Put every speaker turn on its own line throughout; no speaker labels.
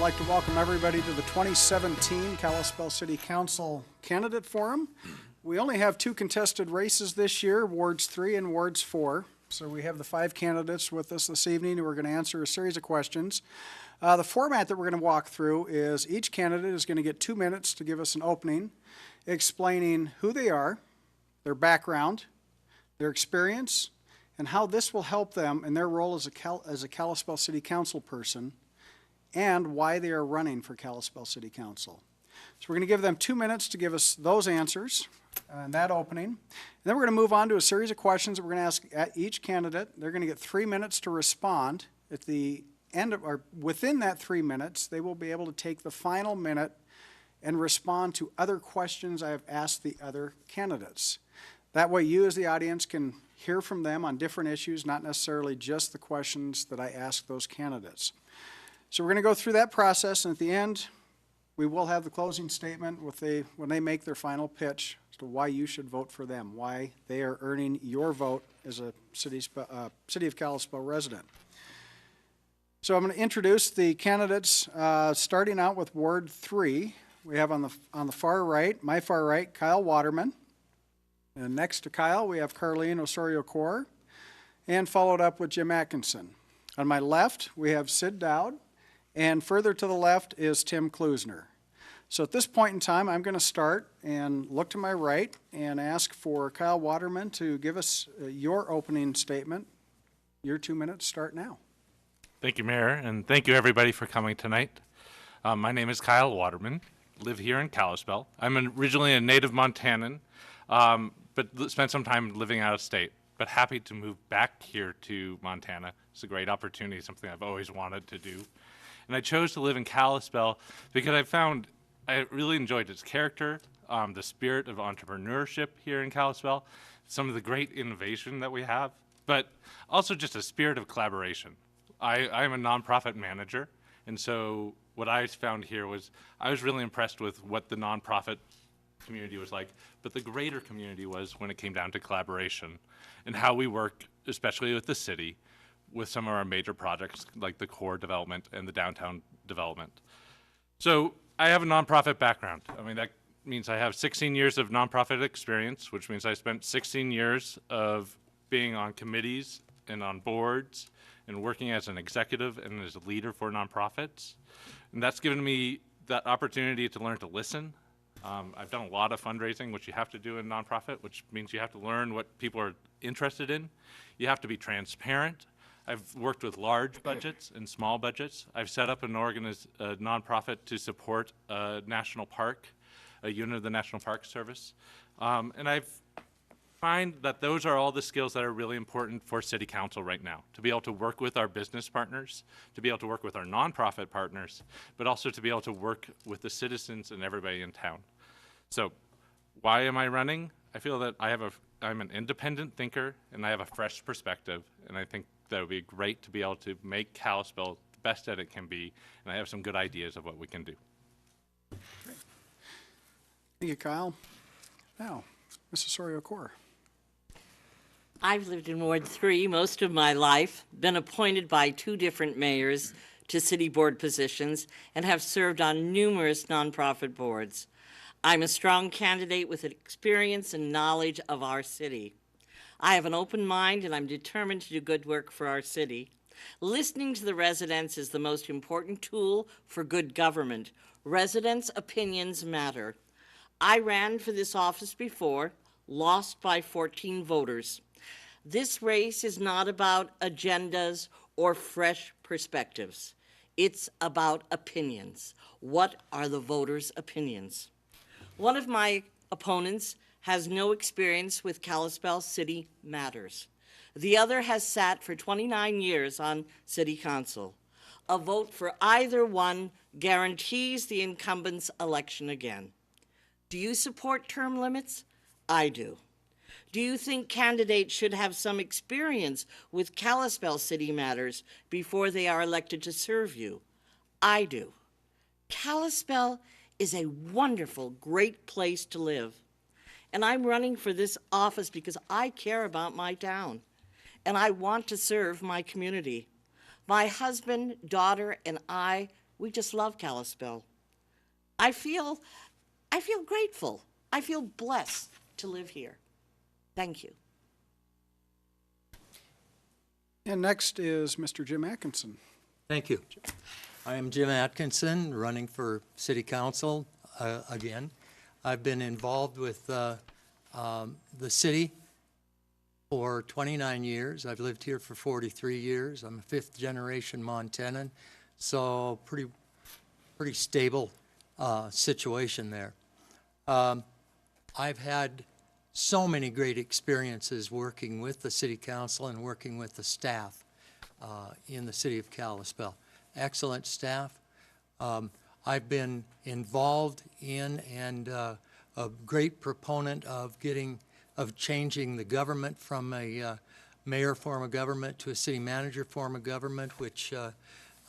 like to welcome everybody to the 2017 Kalispell City Council Candidate Forum. We only have 2 contested races this year, Wards 3 and Wards 4. So we have the 5 candidates with us this evening who are going to answer a series of questions. The format that we're going to walk through is each candidate is going to get 2 minutes to give us an opening, explaining who they are, their background, their experience, and how this will help them in their role as a Kalispell City Council person, and why they are running for Kalispell City Council. So we're going to give them 2 minutes to give us those answers and that opening. And then we're going to move on to a series of questions that we're going to ask at each candidate. They're going to get 3 minutes to respond. At the end of, or within that 3 minutes, they will be able to take the final minute and respond to other questions I have asked the other candidates. That way you as the audience can hear from them on different issues, not necessarily just the questions that I ask those candidates. So we're going to go through that process, and at the end, we will have the closing statement when they make their final pitch as to why you should vote for them, why they are earning your vote as a City of Kalispell resident. So I'm going to introduce the candidates, starting out with Ward 3. We have on the far right, my far right, Kyle Waterman. And next to Kyle, we have Carlene Osorio-Corr, and followed up with Jim Atkinson. On my left, we have Sid Dowd, and further to the left is Tim Klusner. So at this point in time, I'm going to start and look to my right and ask for Kyle Waterman to give us your opening statement. Your 2 minutes start now.
Thank you, Mayor, and thank you everybody for coming tonight. My name is Kyle Waterman, live here in Kalispell. I'm originally a native Montanan, but spent some time living out of state, but happy to move back here to Montana. It's a great opportunity, something I've always wanted to do. And I chose to live in Kalispell because I really enjoyed its character, the spirit of entrepreneurship here in Kalispell, some of the great innovation that we have, but also just a spirit of collaboration. I'm a nonprofit manager, and so what I found here was I was really impressed with what the nonprofit community was like, but the greater community was when it came down to collaboration and how we work, especially with the city, with some of our major projects like the core development and the downtown development. So I have a nonprofit background. I mean, that means I have 16 years of nonprofit experience, which means I spent 16 years of being on committees and on boards and working as an executive and as a leader for nonprofits. And that's given me that opportunity to learn to listen. I've done a lot of fundraising, which you have to do in nonprofit, which means you have to learn what people are interested in. You have to be transparent. I've worked with large budgets and small budgets. I've set up a nonprofit to support a national park, a unit of the National Park Service. And I find that those are all the skills that are really important for City Council right now, to be able to work with our business partners, to be able to work with our nonprofit partners, but also to be able to work with the citizens and everybody in town. So why am I running? I feel that I'm an independent thinker and I have a fresh perspective, and I think that would be great to be able to make Kalispell the best that it can be, and I have some good ideas of what we can do.
Great. Thank you, Kyle. Now, Mrs. Osorio-Corr.
I've lived in Ward 3 most of my life, been appointed by 2 different mayors to city board positions, and have served on numerous nonprofit boards. I'm a strong candidate with experience and knowledge of our city. I have an open mind and I'm determined to do good work for our city. Listening to the residents is the most important tool for good government. Residents' opinions matter. I ran for this office before, lost by 14 voters. This race is not about agendas or fresh perspectives. It's about opinions. What are the voters' opinions? One of my opponents has no experience with Kalispell City Matters. The other has sat for 29 years on City Council. A vote for either one guarantees the incumbent's election again. Do you support term limits? I do. Do you think candidates should have some experience with Kalispell City Matters before they are elected to serve you? I do. Kalispell is a wonderful, great place to live. And I'm running for this office because I care about my town and I want to serve my community. My husband, daughter, and I We just love Kalispell. I feel grateful. I feel blessed to live here. Thank you.
And next is Mr. Jim Atkinson.
Thank you. I am Jim Atkinson, running for City Council again. I've been involved with the city for 29 years. I've lived here for 43 years. I'm a fifth-generation Montanan, so pretty stable situation there. I've had so many great experiences working with the City Council and working with the staff in the city of Kalispell. Excellent staff. I've been involved in and a great proponent of changing the government from a mayor form of government to a city manager form of government, which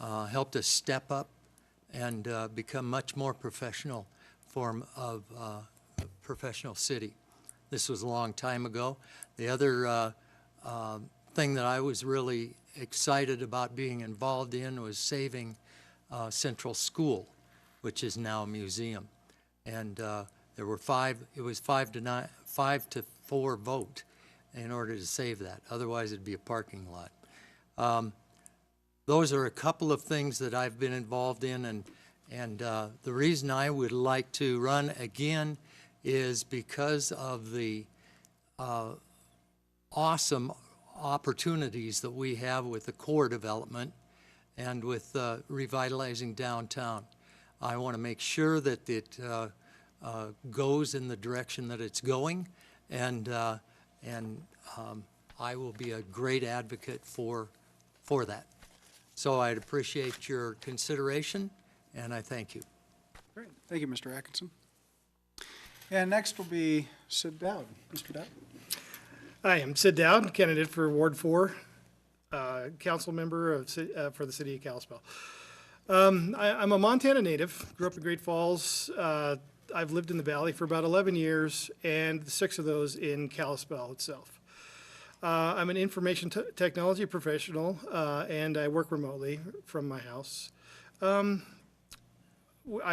helped us step up and become much more professional form of professional city. This was a long time ago. The other thing that I was really excited about being involved in was saving Central School, which is now a museum. And there were it was 5-4 vote in order to save that. Otherwise, it'd be a parking lot. Those are a couple of things that I've been involved in, and the reason I would like to run again is because of the awesome opportunities that we have with the core development and with revitalizing downtown. I want to make sure that it goes in the direction that it's going, and I will be a great advocate for that. So I'd appreciate your consideration, and I thank you.
Great. Thank you, Mr. Atkinson. And next will be Sid Dowd. Mr. Dowd.
Hi, I'm Sid Dowd, candidate for Ward 4, council member for the city of Kalispell. I'm a Montana native, grew up in Great Falls. I've lived in the valley for about 11 years, and 6 of those in Kalispell itself. I'm an information technology professional, and I work remotely from my house. I'm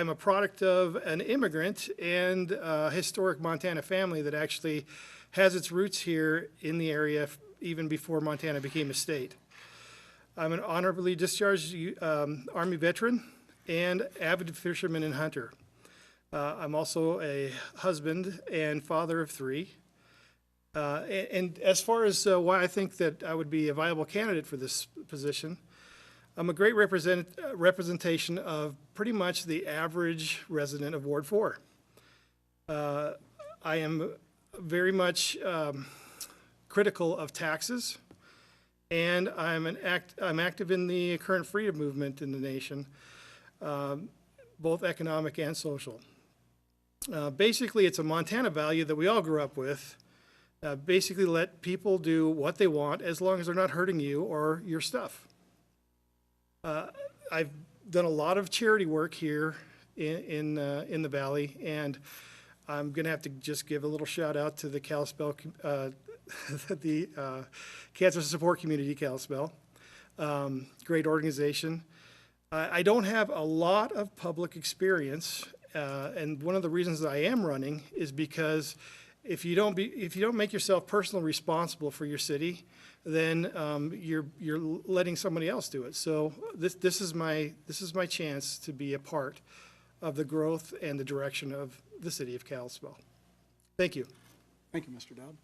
a product of an immigrant and a historic Montana family that actually has its roots here in the area even before Montana became a state. I'm an honorably discharged Army veteran and avid fisherman and hunter. I'm also a husband and father of 3. And as far as why I think that I would be a viable candidate for this position, I'm a great representation of pretty much the average resident of Ward 4. I am very much critical of taxes, and I'm active in the current freedom movement in the nation, both economic and social. Basically, it's a Montana value that we all grew up with. Basically, let people do what they want as long as they're not hurting you or your stuff. I've done a lot of charity work here in the valley, and I'm going to have to just give a little shout out to the Kalispell, the Cancer Support Community Kalispell. Great organization. I don't have a lot of public experience, and one of the reasons that I am running is because if you don't make yourself personally responsible for your city, then you're letting somebody else do it. So this is my chance to be a part of the growth and the direction of the city of Kalispell. Thank you.
Thank you, Mr. Dowd.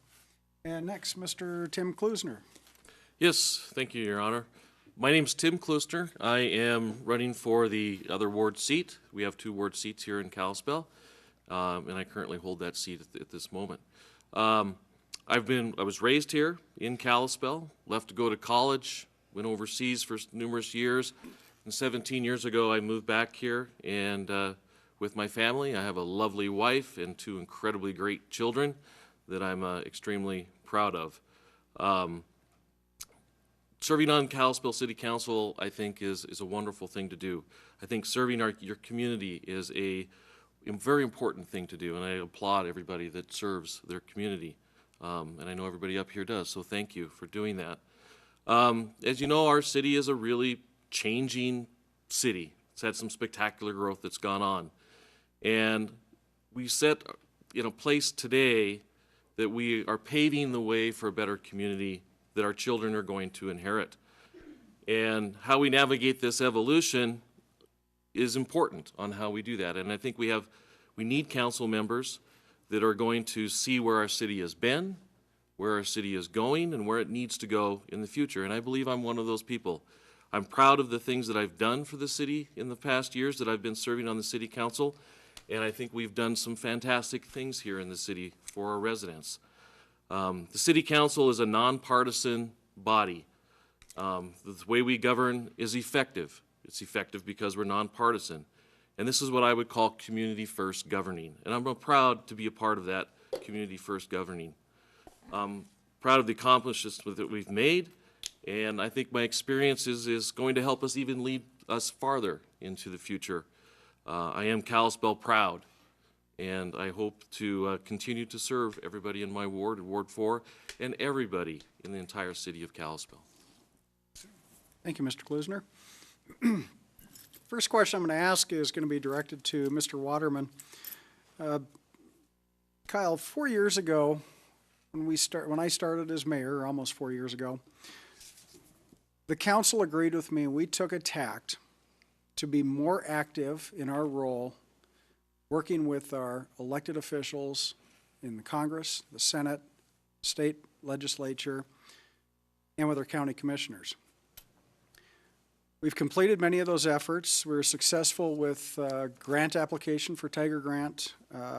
And next, Mr. Tim Klusner.
Yes, thank you, Your Honor. My name's Tim Klusner. I am running for the other ward seat. We have 2 ward seats here in Kalispell, and I currently hold that seat at this moment. I was raised here in Kalispell, left to go to college, went overseas for numerous years, and 17 years ago I moved back here, and with my family. I have a lovely wife and 2 incredibly great children that I'm extremely proud of. Serving on Kalispell City Council, I think, is a wonderful thing to do. I think serving your community is a very important thing to do, and I applaud everybody that serves their community. And I know everybody up here does, so thank you for doing that. As you know, our city is a really changing city. It's had some spectacular growth that's gone on. And we set in a place today that we are paving the way for a better community that our children are going to inherit. And how we navigate this evolution is important on how we do that. And I think we need council members that are going to see where our city has been, where our city is going, and where it needs to go in the future. And I believe I'm one of those people. I'm proud of the things that I've done for the city in the past years that I've been serving on the city council, and I think we've done some fantastic things here in the city for our residents. The city council is a nonpartisan body. The way we govern is effective. It's effective because we're nonpartisan. And this is what I would call community-first governing. And I'm proud to be a part of that community-first governing. I'm proud of the accomplishments that we've made, and I think my experience is going to help us even lead us farther into the future. I am Kalispell proud, and I hope to continue to serve everybody in my ward, Ward 4, and everybody in the entire city of Kalispell.
Thank you, Mr. Klusner. First question I'm going to ask is going to be directed to Mr. Waterman. Kyle, 4 years ago, when I started as mayor, almost 4 years ago, the council agreed with me, and we took a tact to be more active in our role, working with our elected officials in the Congress, the Senate, state legislature, and with our county commissioners. We've completed many of those efforts. We were successful with grant application for Tiger Grant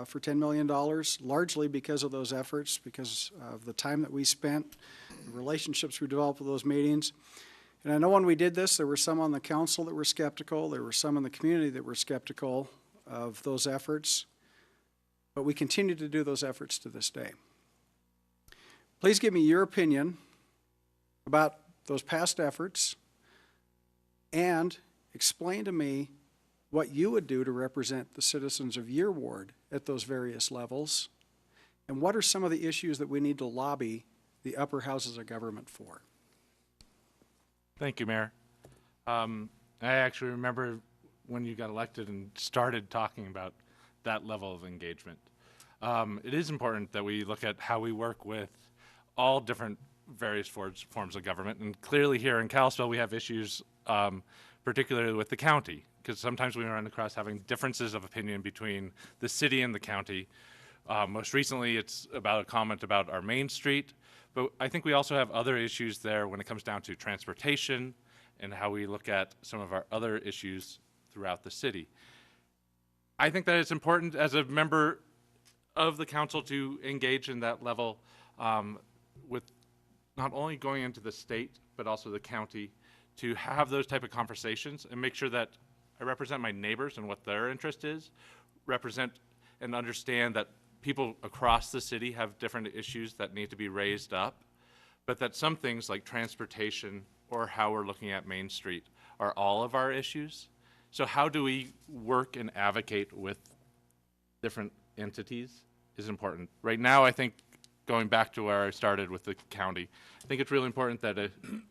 for $10 million, largely because of those efforts, because of the time that we spent, the relationships we developed with those meetings. And I know when we did this, there were some on the council that were skeptical. There were some in the community that were skeptical of those efforts. But we continue to do those efforts to this day. Please give me your opinion about those past efforts, and explain to me what you would do to represent the citizens of your ward at those various levels, and what are some of the issues that we need to lobby the upper houses of government for?
Thank you, Mayor. I actually remember when you got elected and started talking about that level of engagement. It is important that we look at how we work with all different various forms of government, and clearly here in Kalispell we have issues particularly with the county, because sometimes we run across having differences of opinion between the city and the county. Most recently it's about a comment about our Main Street, but I think we also have other issues there when it comes down to transportation and how we look at some of our other issues throughout the city. I think that it's important as a member of the council to engage in that level with not only going into the state, but also the county, to have those type of conversations and make sure that I represent my neighbors and what their interest is, represent and understand that people across the city have different issues that need to be raised up, but that some things like transportation or how we're looking at Main Street are all of our issues. So how do we work and advocate with different entities is important. Right now, I think, going back to where I started with the county, I think it's really important that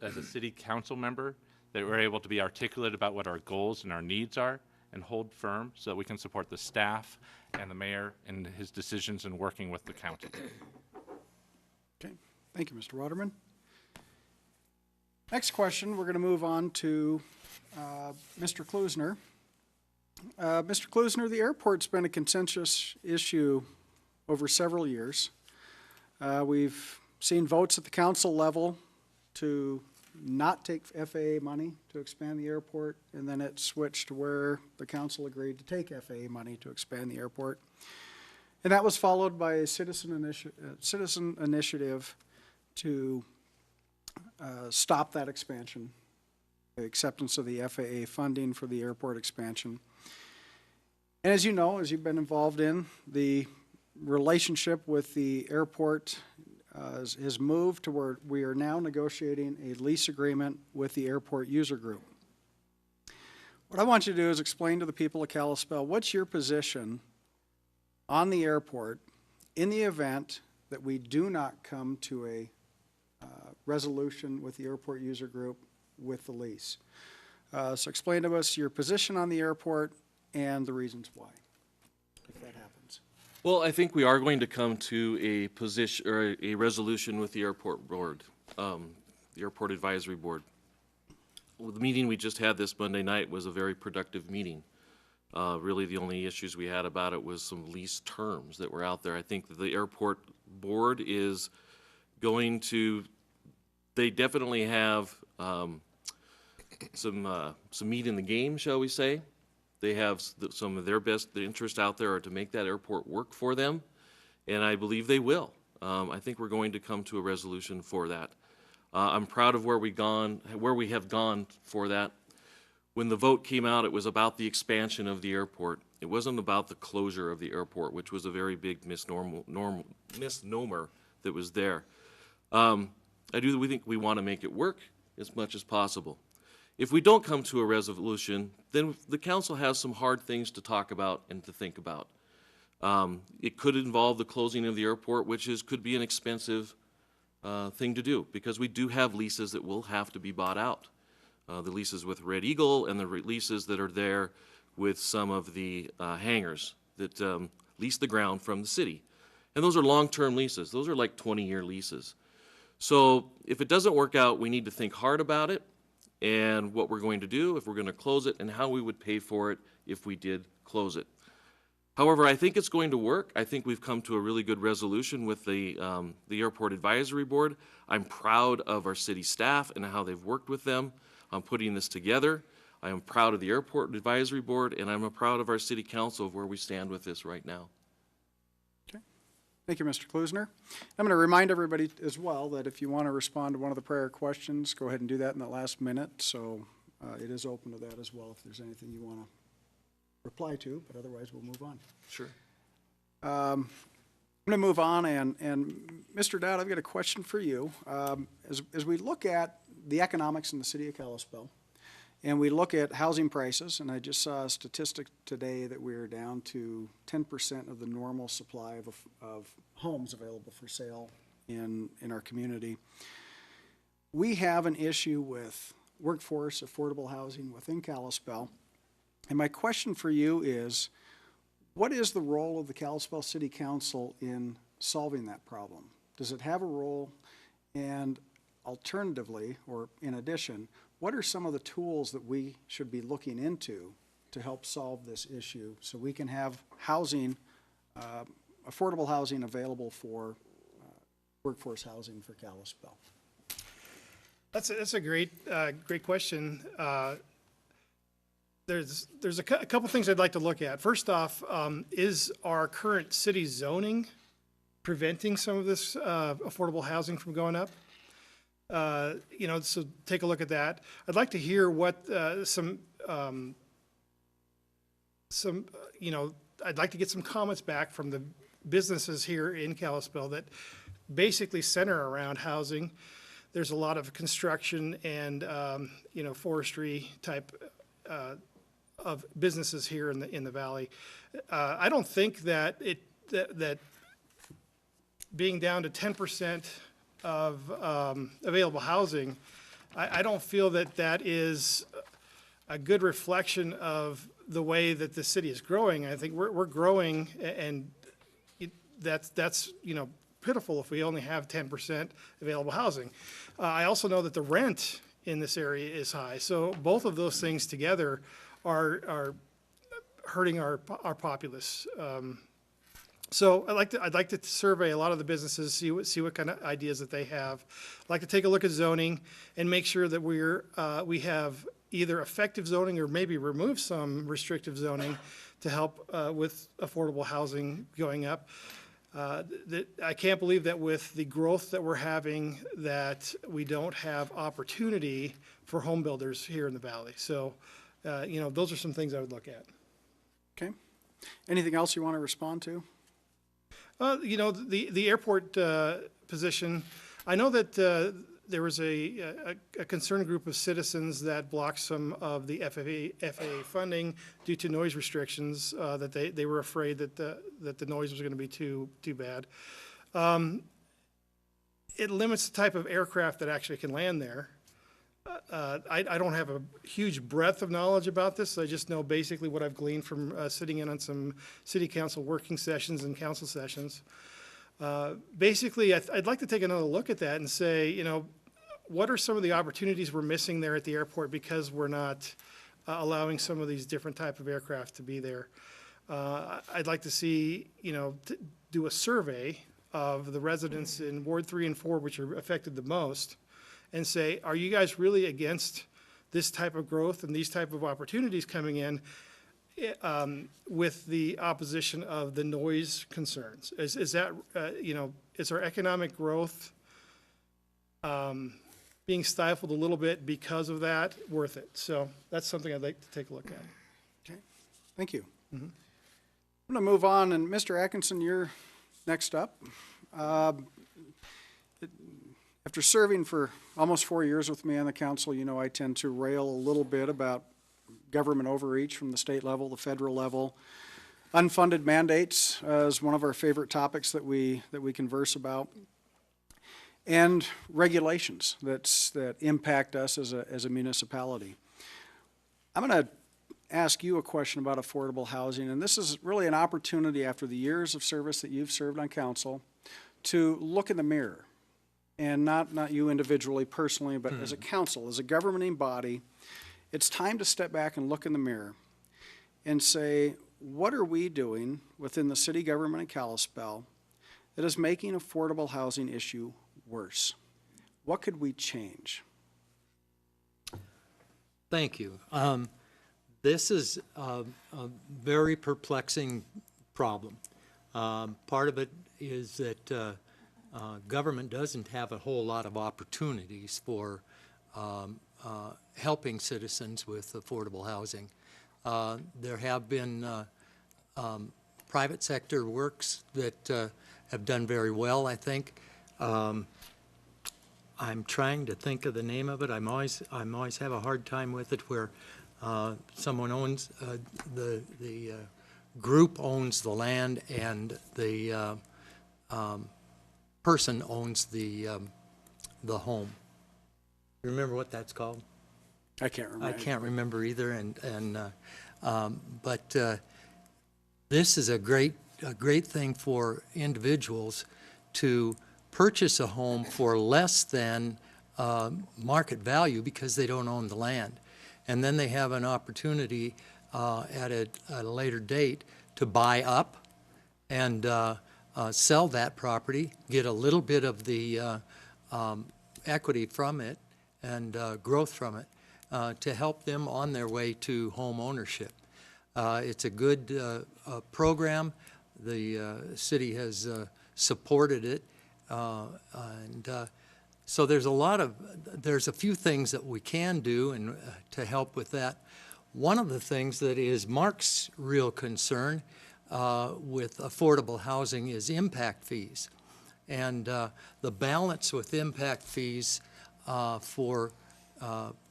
as a city council member, that we're able to be articulate about what our goals and our needs are and hold firm so that we can support the staff and the mayor in his decisions in working with the county.
Okay, thank you, Mr. Waterman. Next question, we're going to move on to Mr. Klusner. Mr. Klusner, the airport's been a contentious issue over several years. We've seen votes at the council level to not take FAA money to expand the airport, and then it switched to where the council agreed to take FAA money to expand the airport. And that was followed by a citizen initiative to stop that expansion, the acceptance of the FAA funding for the airport expansion. And as you know, as you've been involved in, the relationship with the airport has moved to where we are now negotiating a lease agreement with the airport user group. What I want you to do is explain to the people of Kalispell what's your position on the airport in the event that we do not come to a resolution with the airport user group with the lease. So explain to us your position on the airport and the reasons why, if that happens.
Well, I think we are going to come to a position or a resolution with the airport board, the airport advisory board. Well, the meeting we just had this Monday night was a very productive meeting. Really, the only issues we had about it was some lease terms that were out there. I think that the airport board is going to, they definitely have some meat in the game, shall we say. They have some of their best interests out there are to make that airport work for them, and I believe they will. I think we're going to come to a resolution for that. I'm proud of where we have gone for that. When the vote came out, it was about the expansion of the airport. It wasn't about the closure of the airport, which was a very big misnomer that was there. We think we want to make it work as much as possible. If we don't come to a resolution, then the council has some hard things to talk about and to think about. It could involve the closing of the airport, which could be an expensive thing to do, because we do have leases that will have to be bought out. The leases with Red Eagle and the leases that are there with some of the hangars that lease the ground from the city. And those are long-term leases. Those are like 20-year leases. So if it doesn't work out, we need to think hard about it and what we're going to do, if we're going to close it, and how we would pay for it if we did close it. However, I think it's going to work. I think we've come to a really good resolution with the Airport Advisory Board. I'm proud of our city staff and how they've worked with them on putting this together. I am proud of the Airport Advisory Board, and I'm proud of our city council of where we stand with this right now.
Okay. Thank you, Mr. Klusner. I'm going to remind everybody as well that if you want to respond to one of the prior questions, go ahead and do that in the last minute. So it is open to that as well if there's anything you want to reply to, but otherwise we'll move on.
Sure.
I'm going to move on, and Mr. Dowd, I've got a question for you. As we look at the economics in the city of Kalispell, and we look at housing prices, and I just saw a statistic today that we're down to 10% of the normal supply of homes available for sale in our community. We have an issue with workforce affordable housing within Kalispell. And my question for you is, what is the role of the Kalispell City Council in solving that problem? Does it have a role? And alternatively, or in addition, what are some of the tools that we should be looking into to help solve this issue so we can have housing, affordable housing available for workforce housing for Kalispell?
That's a great question. There's a couple things I'd like to look at. First off, is our current city zoning preventing some of this affordable housing from going up? So take a look at that. I'd like to hear what I'd like to get some comments back from the businesses here in Kalispell that basically center around housing. There's a lot of construction and, forestry type of businesses here in the valley. I don't think that that being down to 10% of available housing, I don't feel that is a good reflection of the way that the city is growing. I think we're growing, and that's pitiful if we only have 10% available housing. I also know that the rent in this area is high, so both of those things together are hurting our populace. So I'd like to survey a lot of the businesses, see what kind of ideas that they have. I'd like to take a look at zoning and make sure that we have either effective zoning or maybe remove some restrictive zoning to help with affordable housing going up. I can't believe that with the growth that we're having, that we don't have opportunity for home builders here in the valley. So, those are some things I would look at.
Okay. Anything else you want to respond to?
The airport position, I know that there was a concerned group of citizens that blocked some of the FAA funding due to noise restrictions, that they were afraid that the noise was going to be too bad. It limits the type of aircraft that actually can land there. I don't have a huge breadth of knowledge about this. I just know basically what I've gleaned from sitting in on some city council working sessions and council sessions. Basically, I'd like to take another look at that and say, you know, what are some of the opportunities we're missing there at the airport because we're not allowing some of these different type of aircraft to be there? I'd like to see, you know, do a survey of the residents in Ward 3 and 4, which are affected the most, and say, are you guys really against this type of growth and these type of opportunities coming in with the opposition of the noise concerns? Is that, you know, is our economic growth being stifled a little bit because of that worth it? So that's something I'd like to take a look at.
Okay, thank you. I'm going to move on, and Mr. Atkinson, you're next up. After serving for almost 4 years with me on the council, you know I tend to rail a little bit about government overreach from the state level, the federal level. Unfunded mandates is one of our favorite topics that we converse about, and regulations that impact us as a municipality. I'm going to ask you a question about affordable housing, and this is really an opportunity after the years of service that you've served on council to look in the mirror, and not you individually, personally, but as a council, as a governing body. It's time to step back and look in the mirror and say, what are we doing within the city government in Kalispell that is making affordable housing issue worse? What could we change?
Thank you. This is a very perplexing problem. Part of it is that government doesn't have a whole lot of opportunities for helping citizens with affordable housing. There have been private sector works that have done very well, I think. I'm trying to think of the name of it. I'm always have a hard time with it where someone owns the group owns the land and the person owns the home. You remember what that's called?
I can't remember.
I can't remember either. But this is a great thing for individuals to purchase a home for less than market value because they don't own the land. And then they have an opportunity at a later date to buy up and sell that property, get a little bit of the equity from it and growth from it to help them on their way to home ownership. It's a good program. The city has supported it. So there's a few things that we can do and to help with that. One of the things that is Mark's real concern with affordable housing is impact fees. And the balance with impact fees for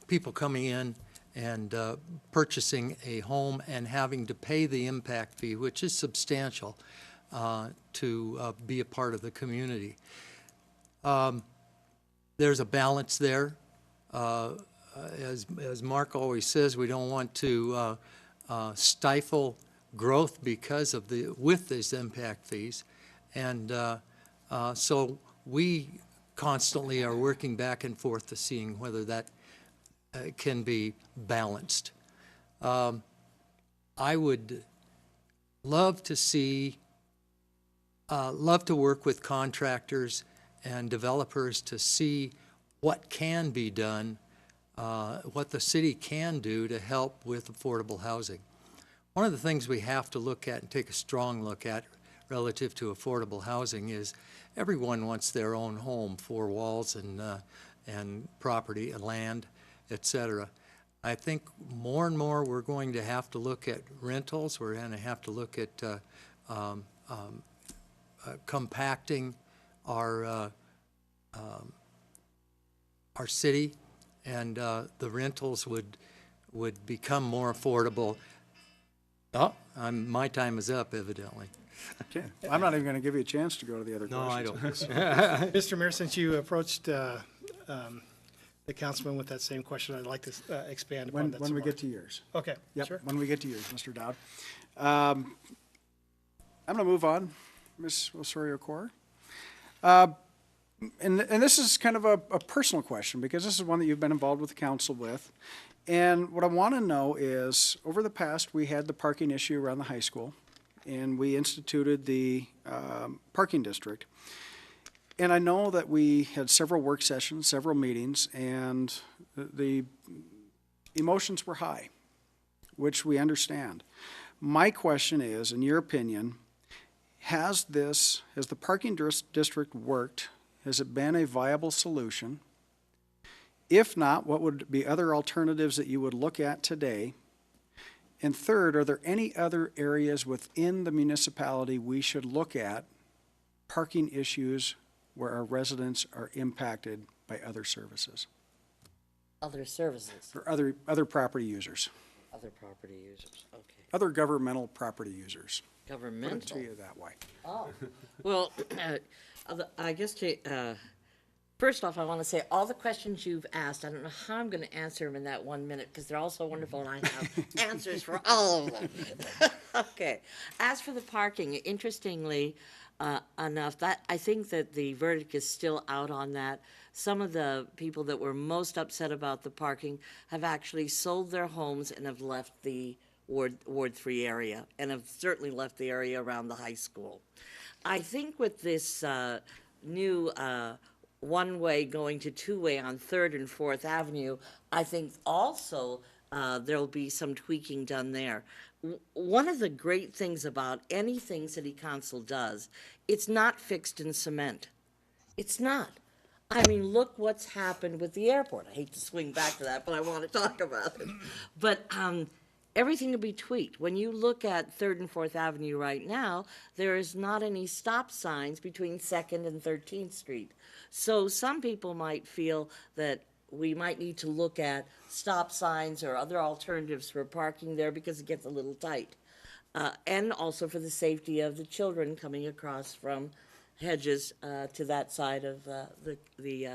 people coming in and purchasing a home and having to pay the impact fee, which is substantial, to be a part of the community. There's a balance there. As Mark always says, we don't want to stifle growth because of with these impact fees. And so we constantly are working back and forth to seeing whether that can be balanced. I would love to work with contractors and developers to see what can be done, what the city can do to help with affordable housing. One of the things we have to look at and take a strong look at relative to affordable housing is everyone wants their own home, four walls and property and land, etc. I think more and more we're going to have to look at rentals. We're going to have to look at compacting our city, and the rentals would become more affordable. Oh, my time is up, evidently.
Okay. I'm not even going to give you a chance to go to the other questions.
No, I don't.
Mr. Mayor, since you approached the the councilman with that same question. I'd like to expand upon that
When
some
we
more.
get to yours.
Okay,
Yep,
sure.
when we get to yours, Mr. Dowd. I'm going to move on, Ms. Osorio-Corr. And this is kind of a personal question, because this is one that you've been involved with the council with. And what I want to know is, over the past, we had the parking issue around the high school, and we instituted the parking district. And I know that we had several work sessions, several meetings, and the emotions were high, which we understand. My question is, in your opinion, has the parking district worked? Has it been a viable solution? If not, what would be other alternatives that you would look at today? And third, are there any other areas within the municipality we should look at, parking issues where our residents are impacted by other services,
Other services,
or other property users,
other property users, okay.
other governmental property users? Put it to
Governmental.
you that way.
Well, I guess first off, I want to say all the questions you've asked, I don't know how I'm going to answer them in that 1 minute because they're all so wonderful and I have answers for all of them. Okay. As for the parking, interestingly enough, that I think that the verdict is still out on that. Some of the people that were most upset about the parking have actually sold their homes and have left the Ward 3 area and have certainly left the area around the high school. I think with this new one-way going to two-way on 3rd and 4th Avenue, I think also there'll be some tweaking done there. One of the great things about anything City Council does, it's not fixed in cement. It's not. I mean, look what's happened with the airport. I hate to swing back to that, but I want to talk about it. But everything will be tweaked. When you look at 3rd and 4th Avenue right now, there is not any stop signs between 2nd and 13th Street. So some people might feel that we might need to look at stop signs or other alternatives for parking there because it gets a little tight. And also for the safety of the children coming across from Hedges to that side of the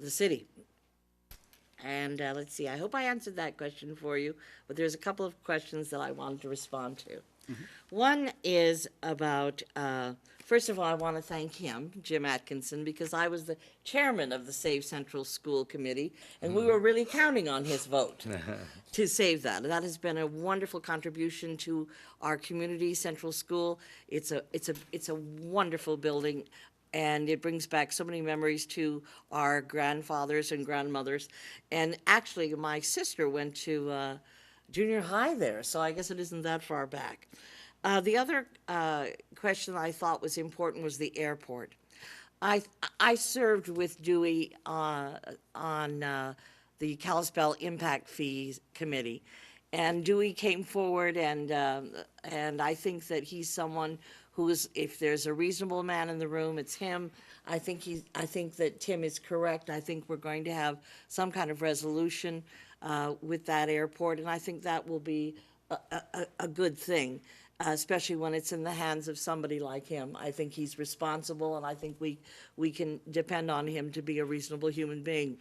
city. And let's see, I hope I answered that question for you, but there's a couple of questions that I wanted to respond to. One is about, first of all, I want to thank him, Jim Atkinson, because I was the chairman of the Save Central School Committee, and we were really counting on his vote to save that. And that has been a wonderful contribution to our community, Central School. It's a wonderful building, and it brings back so many memories to our grandfathers and grandmothers. And actually, my sister went to junior high there, so I guess it isn't that far back. The other question I thought was important was the airport. I served with Dewey on the Kalispell Impact Fees Committee, and Dewey came forward, and I think that he's someone who is, if there's a reasonable man in the room, it's him. I think that Tim is correct. I think we're going to have some kind of resolution with that airport, and I think that will be a good thing, especially when it's in the hands of somebody like him. I think he's responsible, and I think we can depend on him to be a reasonable human being.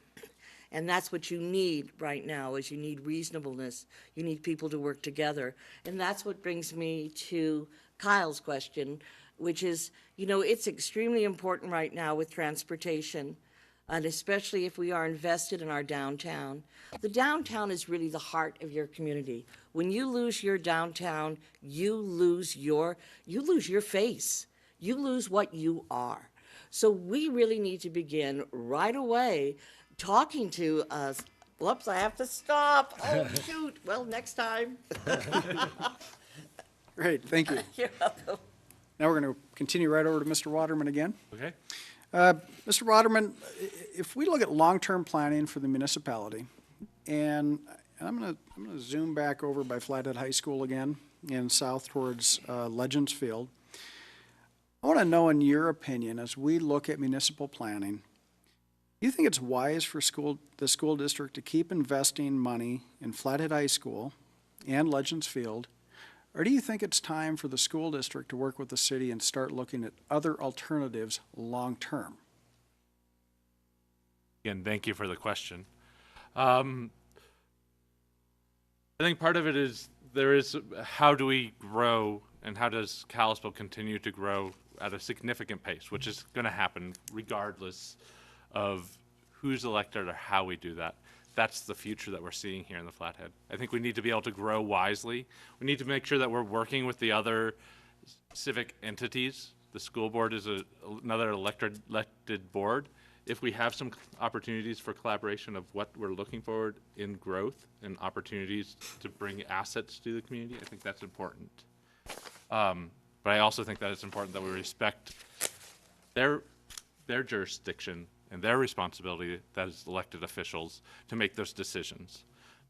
And that's what you need right now, is you need reasonableness. You need people to work together. And that's what brings me to Kyle's question, which is, you know, it's extremely important right now with transportation, and especially if we are invested in our downtown. The downtown is really the heart of your community. When you lose your downtown, you lose your face. You lose what you are. So we really need to begin right away talking to us. Whoops, I have to stop. Oh, shoot. Well, next time.
Great, thank you.
You're welcome.
Now we're going to continue right over to Mr. Waterman again.
Okay.
Mr. Waterman, if we look at long-term planning for the municipality, and I'm going to zoom back over by Flathead High School again and south towards Legends Field. I want to know, in your opinion, as we look at municipal planning, do you think it's wise for the school district to keep investing money in Flathead High School and Legends Field, or do you think it's time for the school district to work with the city and start looking at other alternatives long-term?
Again, thank you for the question. I think part of it is how do we grow and how does Kalispell continue to grow at a significant pace, which is going to happen regardless of who's elected or how we do that. That's the future that we're seeing here in the Flathead. I think we need to be able to grow wisely. We need to make sure that we're working with the other civic entities. The school board is another elected board. If we have some opportunities for collaboration of what we're looking forward in growth and opportunities to bring assets to the community, I think that's important. But I also think that it's important that we respect their jurisdiction and their responsibility as elected officials to make those decisions.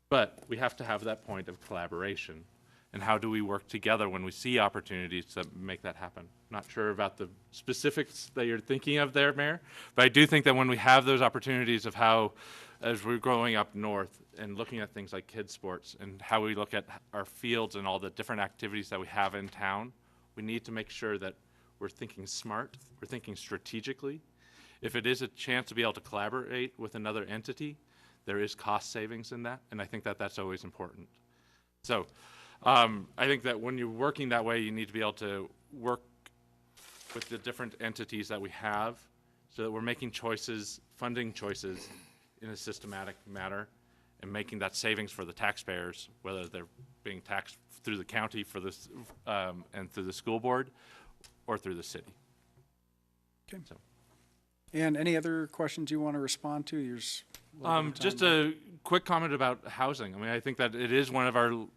But we have to have that point of collaboration. And how do we work together when we see opportunities to make that happen? Not sure about the specifics that you're thinking of there, Mayor, but I do think that when we have those opportunities of how, as we're growing up north and looking at things like kids sports and how we look at our fields and all the different activities that we have in town, we need to make sure that we're thinking smart, we're thinking strategically. If it is a chance to be able to collaborate with another entity, there is cost savings in that, and I think that that's always important. So I think that when you're working that way, you need to be able to work with the different entities that we have so that we're making choices, funding choices in a systematic manner and making that savings for the taxpayers, whether they're being taxed through the county for this and through the school board or through the city.
Okay.
So.
And any other questions you want to respond to? Yours.
Just a quick comment about housing. I mean, I think that it is one of our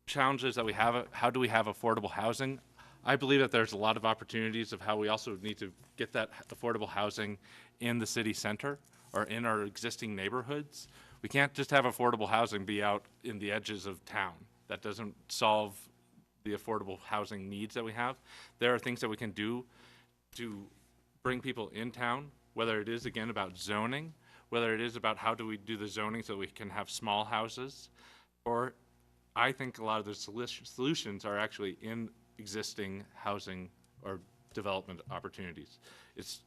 challenges that we have. How do we have affordable housing? I believe that there's a lot of opportunities of how we also need to get that affordable housing in the city center or in our existing neighborhoods. We can't just have affordable housing be out in the edges of town. That doesn't solve the affordable housing needs that we have. There are things that we can do to bring people in town, whether it is again about zoning, whether it is about how do we do the zoning so we can have small houses, or I think a lot of the solutions are actually in existing housing or development opportunities. It's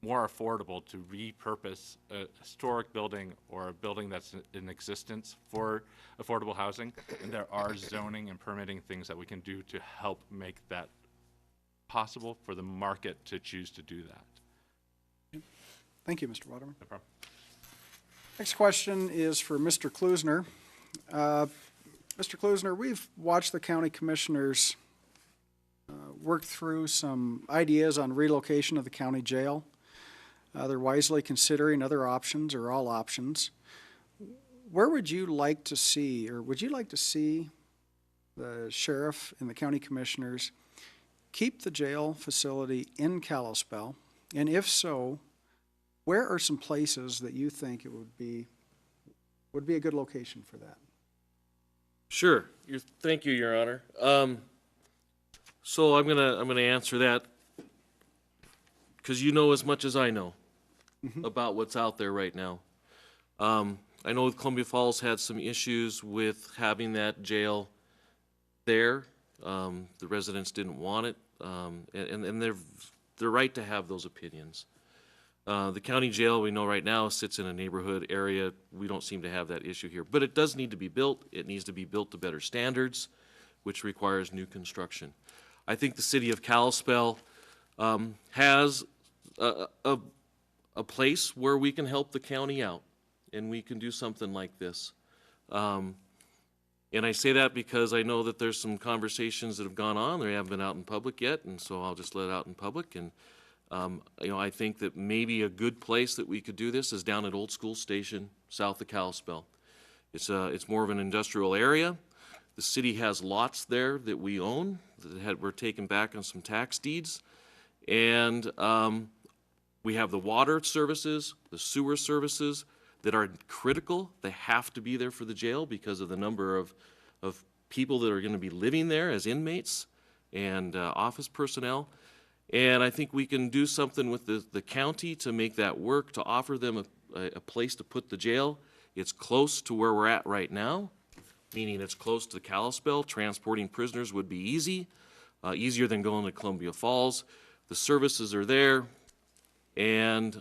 more affordable to repurpose a historic building or a building that's in existence for affordable housing, and there are zoning and permitting things that we can do to help make that possible for the market to choose to do that.
Thank you, Mr. Waterman.
No problem.
Next question is for Mr. Klusner. Mr. Klusner, we've watched the county commissioners work through some ideas on relocation of the county jail. They're wisely considering other options or all options. Where would you like to see, or would you like to see the sheriff and the county commissioners keep the jail facility in Kalispell? And if so, where are some places that you think it would be a good location for that?
Sure. Thank you, Your Honor. So I'm gonna answer that because you know as much as I know about what's out there right now. I know Columbia Falls had some issues with having that jail there. The residents didn't want it, and they're right to have those opinions. The county jail we know right now sits in a neighborhood area. We don't seem to have that issue here, but it does need to be built. It needs to be built to better standards, which requires new construction. I think the city of Kalispell has a place where we can help the county out, and we can do something like this. And I say that because I know that there's some conversations that have gone on. They haven't been out in public yet, and so I'll just let it out in public. And I think that maybe a good place that we could do this is down at Old School Station, south of Kalispell. It's more of an industrial area. The city has lots there that we own that were taken back on some tax deeds, and we have the water services, the sewer services that are critical. They have to be there for the jail because of the number of people that are going to be living there as inmates and office personnel. And I think we can do something with the county to make that work, to offer them a place to put the jail. It's close to where we're at right now, meaning it's close to Kalispell. Transporting prisoners would be easy, easier than going to Columbia Falls. The services are there, and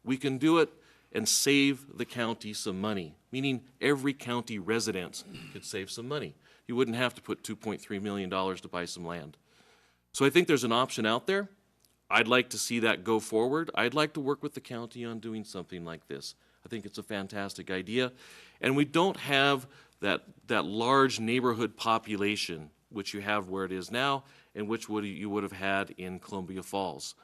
we can do it and save the county some money, meaning every county resident could save some money. You wouldn't have to put $2.3 million to buy some land. So I think there's an option out there. I'd like to see that go forward. I'd like to work with the county on doing something like this. I think it's a fantastic idea. And we don't have that large neighborhood population, which you have where it is now, and which you would have had in Columbia Falls.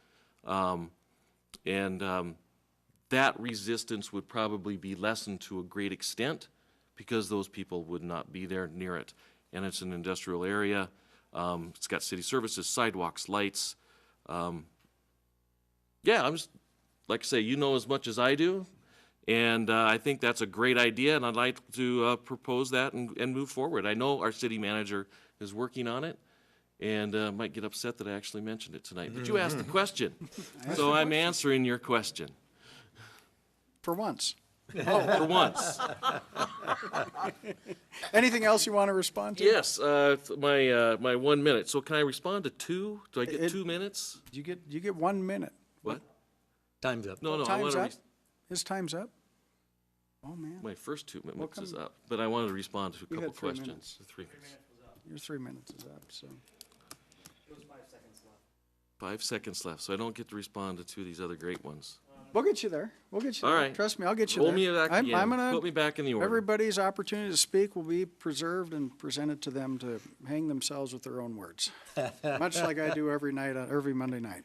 That resistance would probably be lessened to a great extent because those people would not be there near it. And it's an industrial area. It's got city services, sidewalks, lights. Yeah, I'm just, like I say, you know as much as I do. And I think that's a great idea, and I'd like to propose that and move forward. I know our city manager is working on it, and might get upset that I actually mentioned it tonight. But you asked the question, so I'm answering your question.
For once.
For once.
Anything else you want to respond to?
Yes, my 1 minute. So can I respond to two? Do I get 2 minutes?
You get 1 minute.
What?
Time's up.
No, I want
Time's
to.
up? His time's up? Oh, man.
My first 2 minutes is up, but I wanted to respond to a
You
couple
had 3
questions.
minutes.
3 minutes.
Your 3 minutes is up, so.
5 seconds left, so I don't get to respond to two of these other great ones.
We'll get you there. We'll get you
All
there.
right.
Trust me, I'll get you
Pull
there.
me back
I'm
again.
gonna,
Put me back in the order.
everybody's opportunity to speak will be preserved and presented to them to hang themselves with their own words, much like I do every night, every Monday night.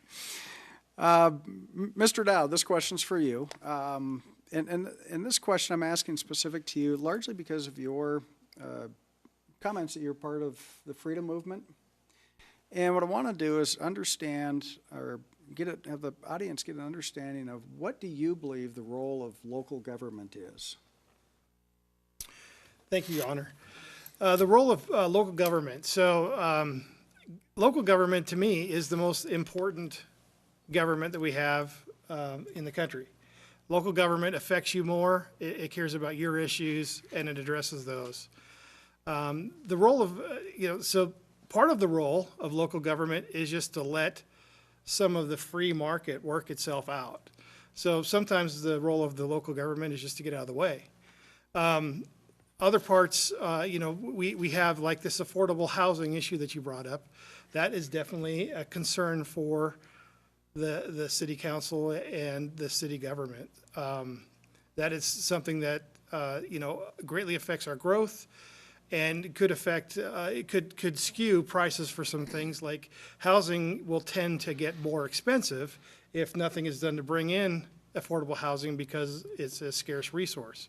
Mr. Dow, this question's for you. And this question I'm asking specific to you, largely because of your comments that you're part of the freedom movement. And what I want to do is understand, or have the audience get an understanding of what do you believe the role of local government is?
Thank you, Your Honor. The role of local government. So local government, to me, is the most important government that we have in the country. Local government affects you more, it cares about your issues, and it addresses those. The role of, so part of the role of local government is just to let some of the free market work itself out. So sometimes the role of the local government is just to get out of the way. Other parts, we have like this affordable housing issue that you brought up. That is definitely a concern for the city council and the city government. That is something that, greatly affects our growth and could affect, it could skew prices for some things, like housing will tend to get more expensive if nothing is done to bring in affordable housing because it's a scarce resource.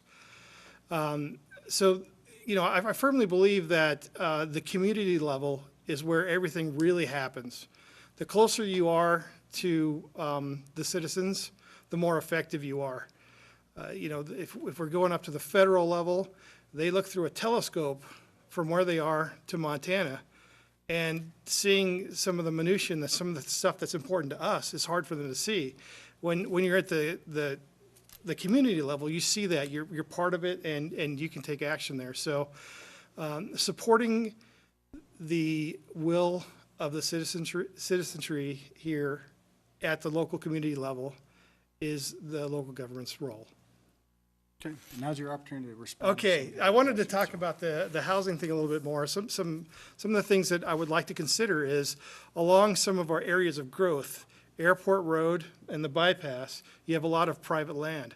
So, I firmly believe that the community level is where everything really happens. The closer you are to the citizens, the more effective you are. If we're going up to the federal level, they look through a telescope from where they are to Montana, and seeing some of the minutiae and some of the stuff that's important to us is hard for them to see. When you're at the community level, you see that you're part of it, and you can take action there. So supporting the will of the citizenry here at the local community level is the local government's role.
Okay, now's your opportunity to respond.
Okay, I wanted to talk about the housing thing a little bit more. Some of the things that I would like to consider is along some of our areas of growth, Airport Road and the bypass, you have a lot of private land.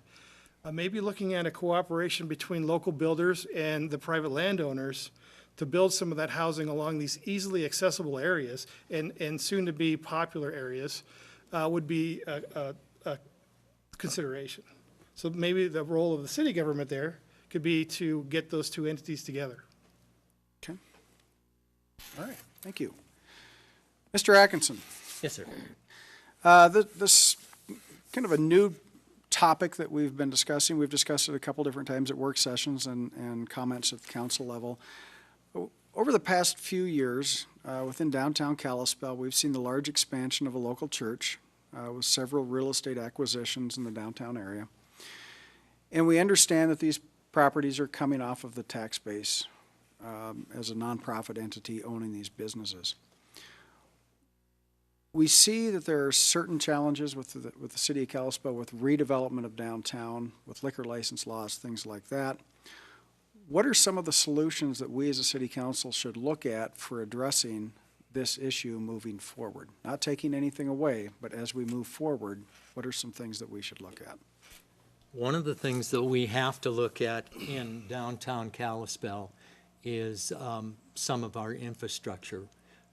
Maybe looking at a cooperation between local builders and the private landowners to build some of that housing along these easily accessible areas and soon to be popular areas would be a consideration. So maybe the role of the city government there could be to get those two entities together.
Okay. All right, thank you. Mr. Atkinson,
Yes, sir.
this kind of a new topic that we've been discussing. We've discussed it a couple different times at work sessions and comments at the council level. Over the past few years, within downtown Kalispell, we've seen the large expansion of a local church with several real estate acquisitions in the downtown area. And we understand that these properties are coming off of the tax base as a nonprofit entity owning these businesses. We see that there are certain challenges with the city of Kalispell with redevelopment of downtown, with liquor license laws, things like that. What are some of the solutions that we as a city council should look at for addressing this issue moving forward? Not taking anything away, but as we move forward, what are some things that we should look at?
One of the things that we have to look at in downtown Kalispell is some of our infrastructure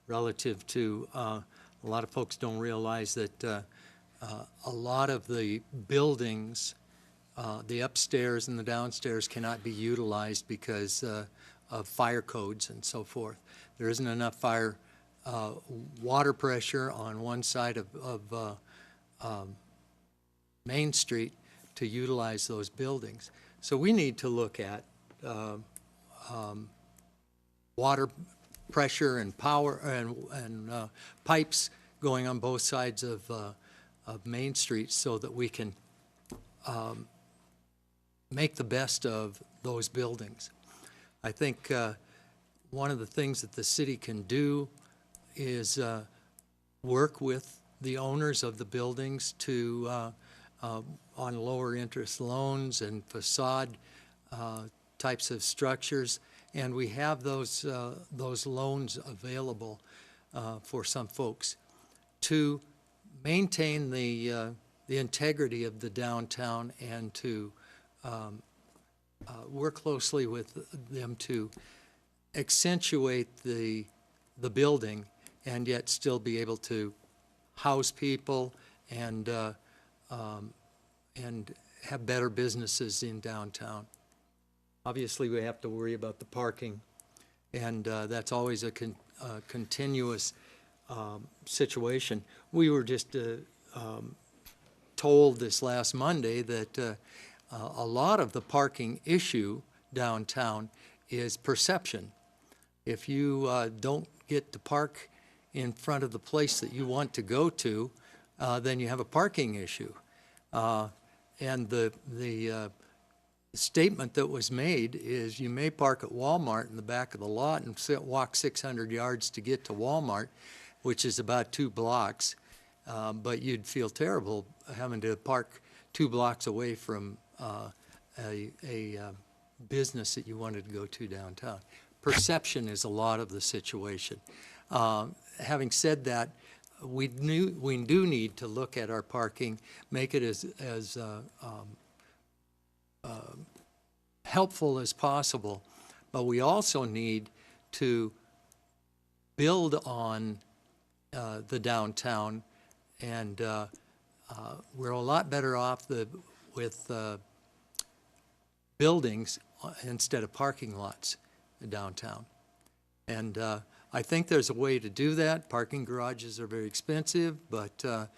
relative to, a lot of folks don't realize that a lot of the buildings, the upstairs and the downstairs cannot be utilized because of fire codes and so forth. There isn't enough water pressure on one side of Main Street to utilize those buildings. So we need to look at water pressure and power and pipes going on both sides of Main Street so that we can make the best of those buildings. I think one of the things that the city can do is work with the owners of the buildings to on lower interest loans and facade types of structures, and we have those loans available for some folks to maintain the integrity of the downtown and to work closely with them to accentuate the building and yet still be able to house people and have better businesses in downtown. Obviously, we have to worry about the parking, and that's always a continuous situation. We were just told this last Monday that a lot of the parking issue downtown is perception. If you don't get to park in front of the place that you want to go to, then you have a parking issue. And the statement that was made is you may park at Walmart in the back of the lot and walk 600 yards to get to Walmart, which is about 2 blocks, but you'd feel terrible having to park 2 blocks away from a business that you wanted to go to downtown. Perception is a lot of the situation. Having said that, we do need to look at our parking, make it as helpful as possible, but we also need to build on the downtown, and we're a lot better off with buildings instead of parking lots downtown. And I think there's a way to do that. Parking garages are very expensive, but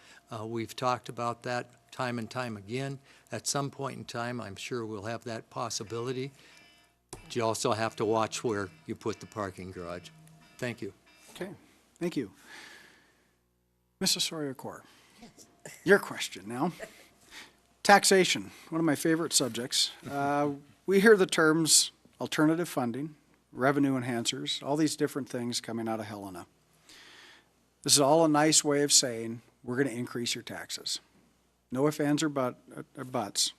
we've talked about that time and time again. At some point in time, I'm sure we'll have that possibility. But you also have to watch where you put the parking garage. Thank you.
Okay, thank you. Mrs. Sawyer-Core, your question now. Taxation, one of my favorite subjects. We hear the terms alternative funding, revenue enhancers, all these different things coming out of Helena. This is all a nice way of saying we're going to increase your taxes. No ifs, ands, or buts.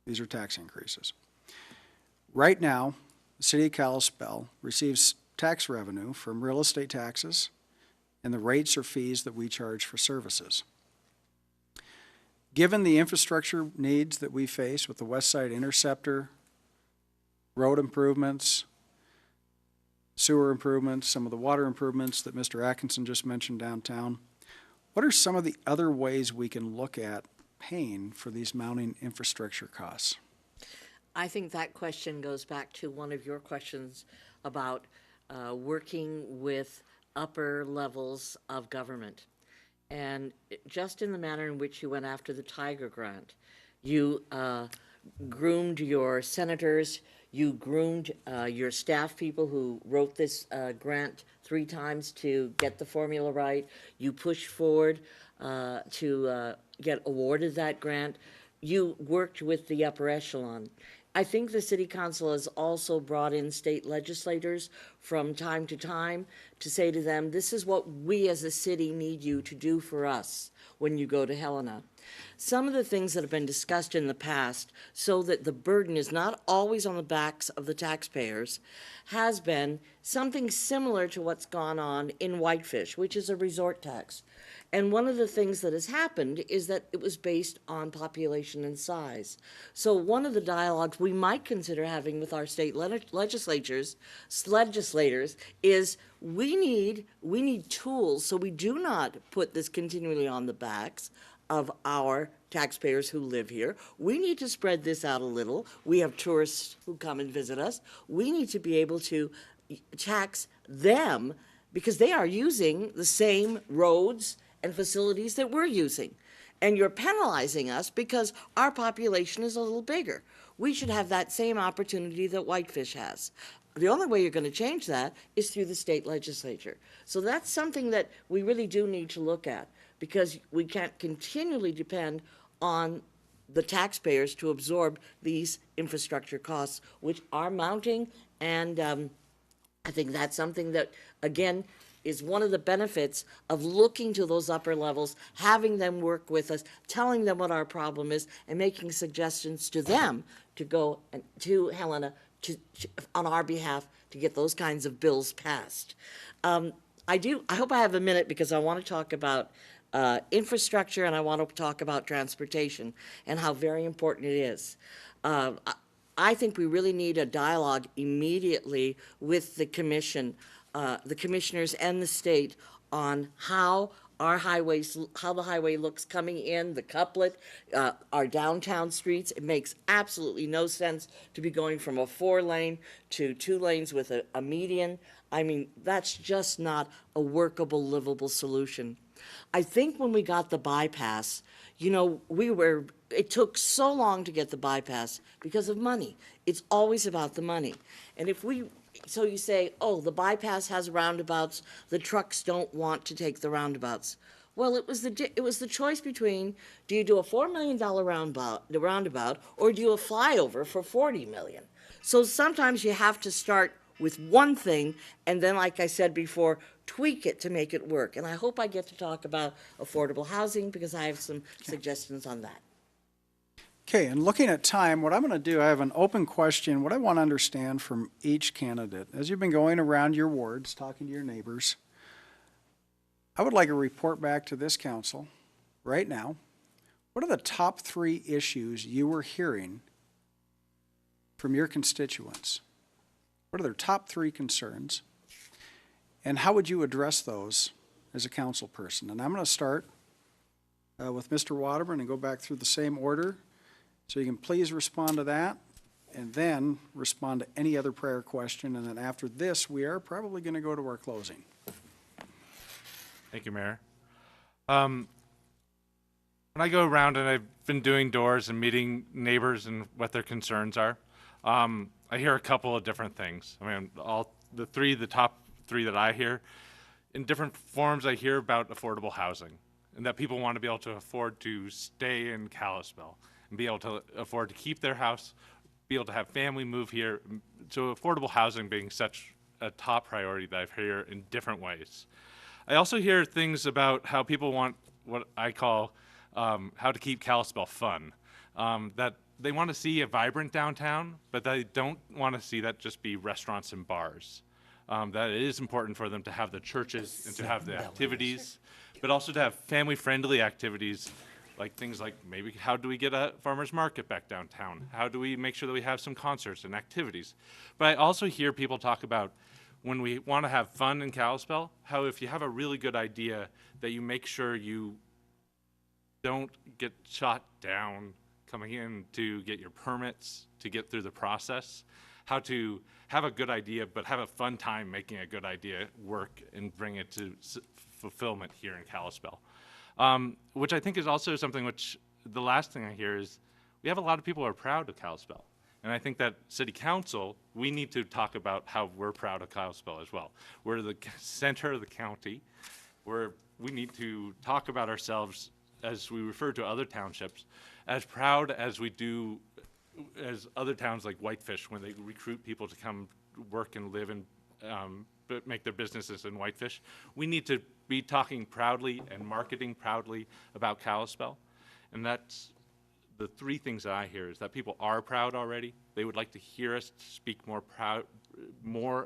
These are tax increases. Right now, the city of Kalispell receives tax revenue from real estate taxes and the rates or fees that we charge for services. Given the infrastructure needs that we face with the West Side Interceptor, road improvements, sewer improvements, some of the water improvements that Mr. Atkinson just mentioned downtown, what are some of the other ways we can look at paying for these mounting infrastructure costs?
I think that question goes back to one of your questions about working with upper levels of government. And just in the manner in which you went after the Tiger Grant, you groomed your senators, you groomed your staff people who wrote this grant 3 times to get the formula right. You pushed forward to get awarded that grant. You worked with the upper echelon. I think the city council has also brought in state legislators from time to time to say to them, this is what we as a city need you to do for us when you go to Helena. Some of the things that have been discussed in the past, so that the burden is not always on the backs of the taxpayers, has been something similar to what's gone on in Whitefish, which is a resort tax. And one of the things that has happened is that it was based on population and size. So one of the dialogues we might consider having with our state legislators is we need tools so we do not put this continually on the backs of our taxpayers who live here. We need to spread this out a little. We have tourists who come and visit us. We need to be able to tax them because they are using the same roads and facilities that we're using. And you're penalizing us because our population is a little bigger. We should have that same opportunity that Whitefish has. The only way you're going to change that is through the state legislature. So that's something that we really do need to look at, because we can't continually depend on the taxpayers to absorb these infrastructure costs, which are mounting. And I think that's something that, again, is one of the benefits of looking to those upper levels, having them work with us, telling them what our problem is, and making suggestions to them to go and to Helena on our behalf to get those kinds of bills passed. I hope I have a minute because I want to talk about infrastructure, and I want to talk about transportation and how very important it is. I think we really need a dialogue immediately with the commission, the commissioners and the state on how our highways, how the highway looks coming in, the couplet, our downtown streets. It makes absolutely no sense to be going from a 4-lane to 2 lanes with a median. I mean, that's just not a workable, livable solution. I think when we got the bypass, you know, it took so long to get the bypass because of money. It's always about the money. And so you say, oh, the bypass has roundabouts, the trucks don't want to take the roundabouts. Well, it was the choice between, do you do a $4 million roundabout, or do you a flyover for $40 million? So sometimes you have to start with one thing, and then, like I said before, tweak it to make it work. And I hope I get to talk about affordable housing because I have some suggestions on that.
Okay, and looking at time, what I'm going to do, I have an open question. What I want to understand from each candidate, as you've been going around your wards, talking to your neighbors, I would like a report back to this council right now. What are the top 3 issues you were hearing from your constituents? What are their top 3 concerns? And how would you address those as a council person? And I'm going to start with Mr. Waterman and go back through the same order. So you can please respond to that and then respond to any other prayer question. And then after this, we are probably going to go to our closing.
Thank you, Mayor. When I go around and I've been doing doors and meeting neighbors and what their concerns are, I hear a couple of different things. I mean, the top 3 that I hear, in different forms, I hear about affordable housing and that people want to be able to afford to stay in Kalispell and be able to afford to keep their house, be able to have family move here. So affordable housing being such a top priority that I hear in different ways. I also hear things about how people want what I call how to keep Kalispell fun. That they want to see a vibrant downtown, but they don't want to see that just be restaurants and bars. That it is important for them to have the churches and to have the activities, but also to have family-friendly activities, like things like maybe how do we get a farmer's market back downtown? How do we make sure that we have some concerts and activities? But I also hear people talk about when we want to have fun in Kalispell, how if you have a really good idea that you make sure you don't get shot down coming in to get your permits, to get through the process, how to have a good idea but have a fun time making a good idea work and bring it to fulfillment here in Kalispell. Which I think is also something which the last thing I hear is we have a lot of people who are proud of Kalispell. And I think that city council, we need to talk about how we're proud of Kalispell as well. We're the center of the county, where we need to talk about ourselves as we refer to other townships, as proud as we do as other towns like Whitefish when they recruit people to come work and live make their businesses in Whitefish. We need to be talking proudly and marketing proudly about Kalispell. And that's the three things that I hear is that people are proud already. They would like to hear us speak more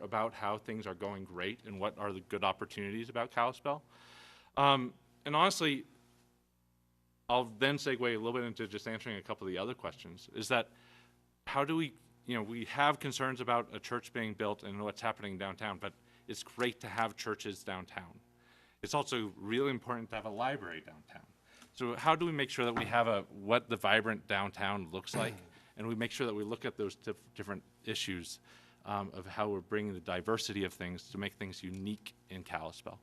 about how things are going great and what are the good opportunities about Kalispell. And honestly, I'll then segue a little bit into just answering a couple of the other questions, is that how do we, we have concerns about a church being built and what's happening downtown, but it's great to have churches downtown. It's also really important to have a library downtown. So how do we make sure that we have what the vibrant downtown looks like, and we make sure that we look at those different issues of how we're bringing the diversity of things to make things unique in Kalispell.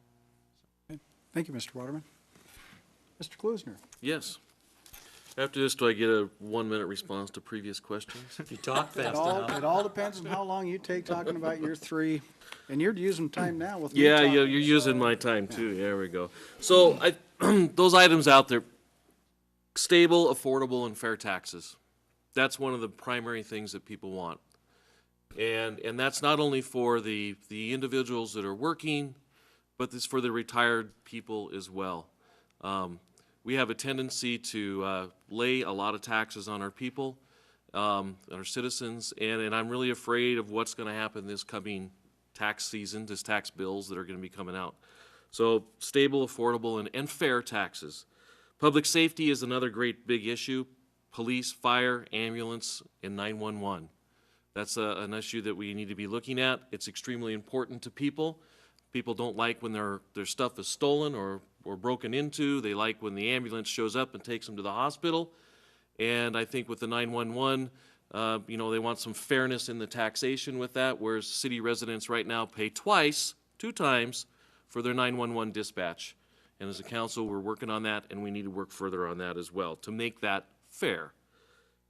Thank you, Mr. Waterman. Mr. Klusner.
Yes. After this, do I get a 1-minute response to previous questions?
You talk fast enough.
It all depends on how long you take talking about your three, and you're using time now with me
Yeah,
talking,
you're using my time too. There we go. So those items out there, stable, affordable, and fair taxes. That's one of the primary things that people want. And that's not only for the individuals that are working, but it's for the retired people as well. We have a tendency to lay a lot of taxes on our people, our citizens, and I'm really afraid of what's going to happen this coming tax season, this tax bills that are going to be coming out. So stable, affordable, and fair taxes. Public safety is another great big issue. Police, fire, ambulance, and 911. That's an issue that we need to be looking at. It's extremely important to people. People don't like when their stuff is stolen or broken into. They like when the ambulance shows up and takes them to the hospital. And I think with the 911, they want some fairness in the taxation with that, whereas city residents right now pay two times, for their 911 dispatch. And as a council, we're working on that, and we need to work further on that as well to make that fair.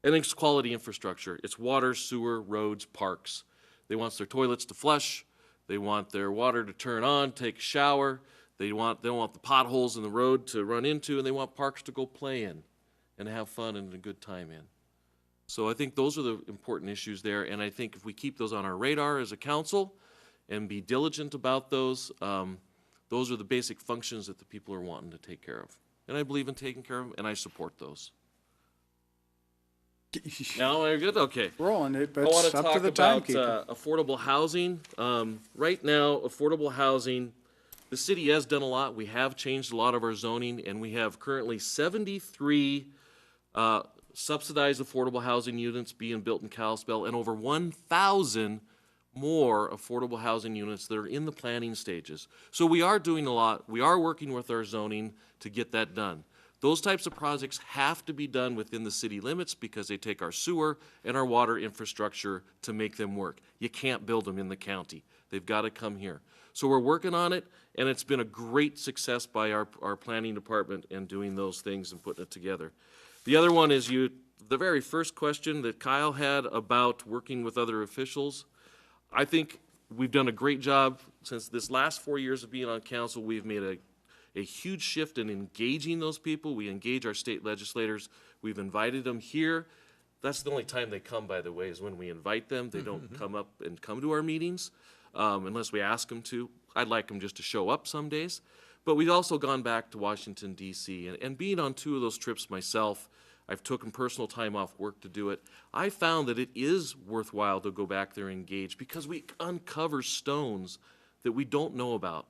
And it's quality infrastructure. It's water, sewer, roads, parks. They want their toilets to flush. They want their water to turn on, take a shower. They don't want the potholes in the road to run into, and they want parks to go play in and have fun and a good time in. So I think those are the important issues there, and I think if we keep those on our radar as a council and be diligent about those are the basic functions that the people are wanting to take care of. And I believe in taking care of them, and I support those. Now I'm good? Okay.
rolling it, but
I want
it's
to
up to
talk
the
about
timekeeper.
affordable housing. Right now, affordable housing, the city has done a lot. We have changed a lot of our zoning, and we have currently 73 subsidized affordable housing units being built in Kalispell, and over 1,000 more affordable housing units that are in the planning stages. So we are doing a lot. We are working with our zoning to get that done. Those types of projects have to be done within the city limits because they take our sewer and our water infrastructure to make them work. You can't build them in the county. They've got to come here. So we're working on it, and it's been a great success by our planning department in doing those things and putting it together. The other one is the very first question that Kyle had about working with other officials. I think we've done a great job since this last 4 years of being on council. We've made a huge shift in engaging those people. We engage our state legislators. We've invited them here. That's the only time they come, by the way, is when we invite them. They don't come up and come to our meetings unless we ask them to. I'd like them just to show up some days. But we've also gone back to Washington, D.C. And being on 2 of those trips myself, I've taken personal time off work to do it. I found that it is worthwhile to go back there and engage because we uncover stones that we don't know about,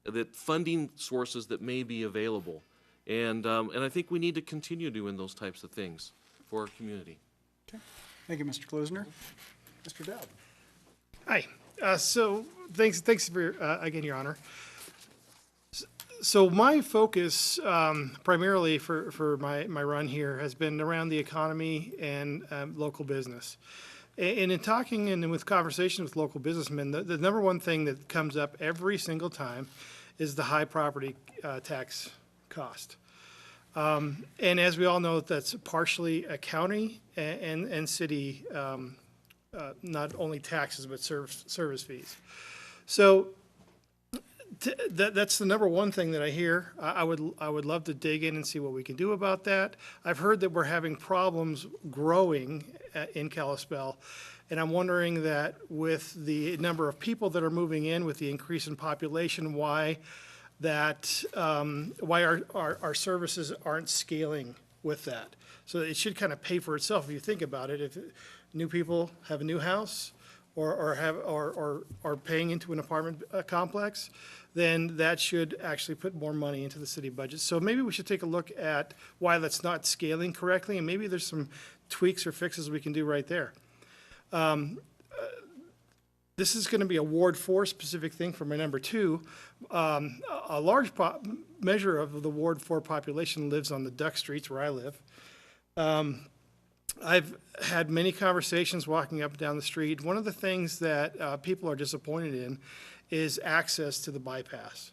that funding sources that may be available. And I think we need to continue doing those types of things for our community.
Okay. Thank you, Mr. Klusner. Mr. Dowd.
Hi. So thanks for, again, Your Honor. So my focus primarily for my run here has been around the economy and local business. And in talking and with conversations with local businessmen, the number one thing that comes up every single time is the high property tax cost. And as we all know, that's partially a county and city, not only taxes, but service fees. So That's the number one thing that I hear. I would love to dig in and see what we can do about that. I've heard that we're having problems growing in Kalispell, and I'm wondering that with the number of people that are moving in, with the increase in population, why our services aren't scaling with that. So it should kind of pay for itself if you think about it. If new people have a new house or are paying into an apartment complex, then that should actually put more money into the city budget. So maybe we should take a look at why that's not scaling correctly, and maybe there's some tweaks or fixes we can do right there. This is going to be a Ward 4 specific thing for my number 2. A large measure of the Ward 4 population lives on the Duck Streets where I live. I've had many conversations walking up and down the street. One of the things that people are disappointed in is access to the bypass.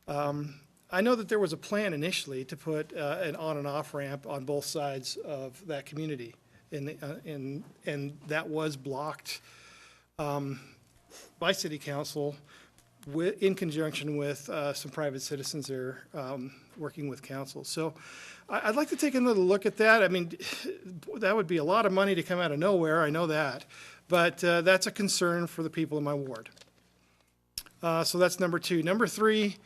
I know that there was a plan initially to put an on and off ramp on both sides of that community, and that was blocked by City Council in conjunction with some private citizens there working with council. So I'd like to take another look at that. I mean, that would be a lot of money to come out of nowhere, I know that, but that's a concern for the people in my ward. So that's number 2. Number 3,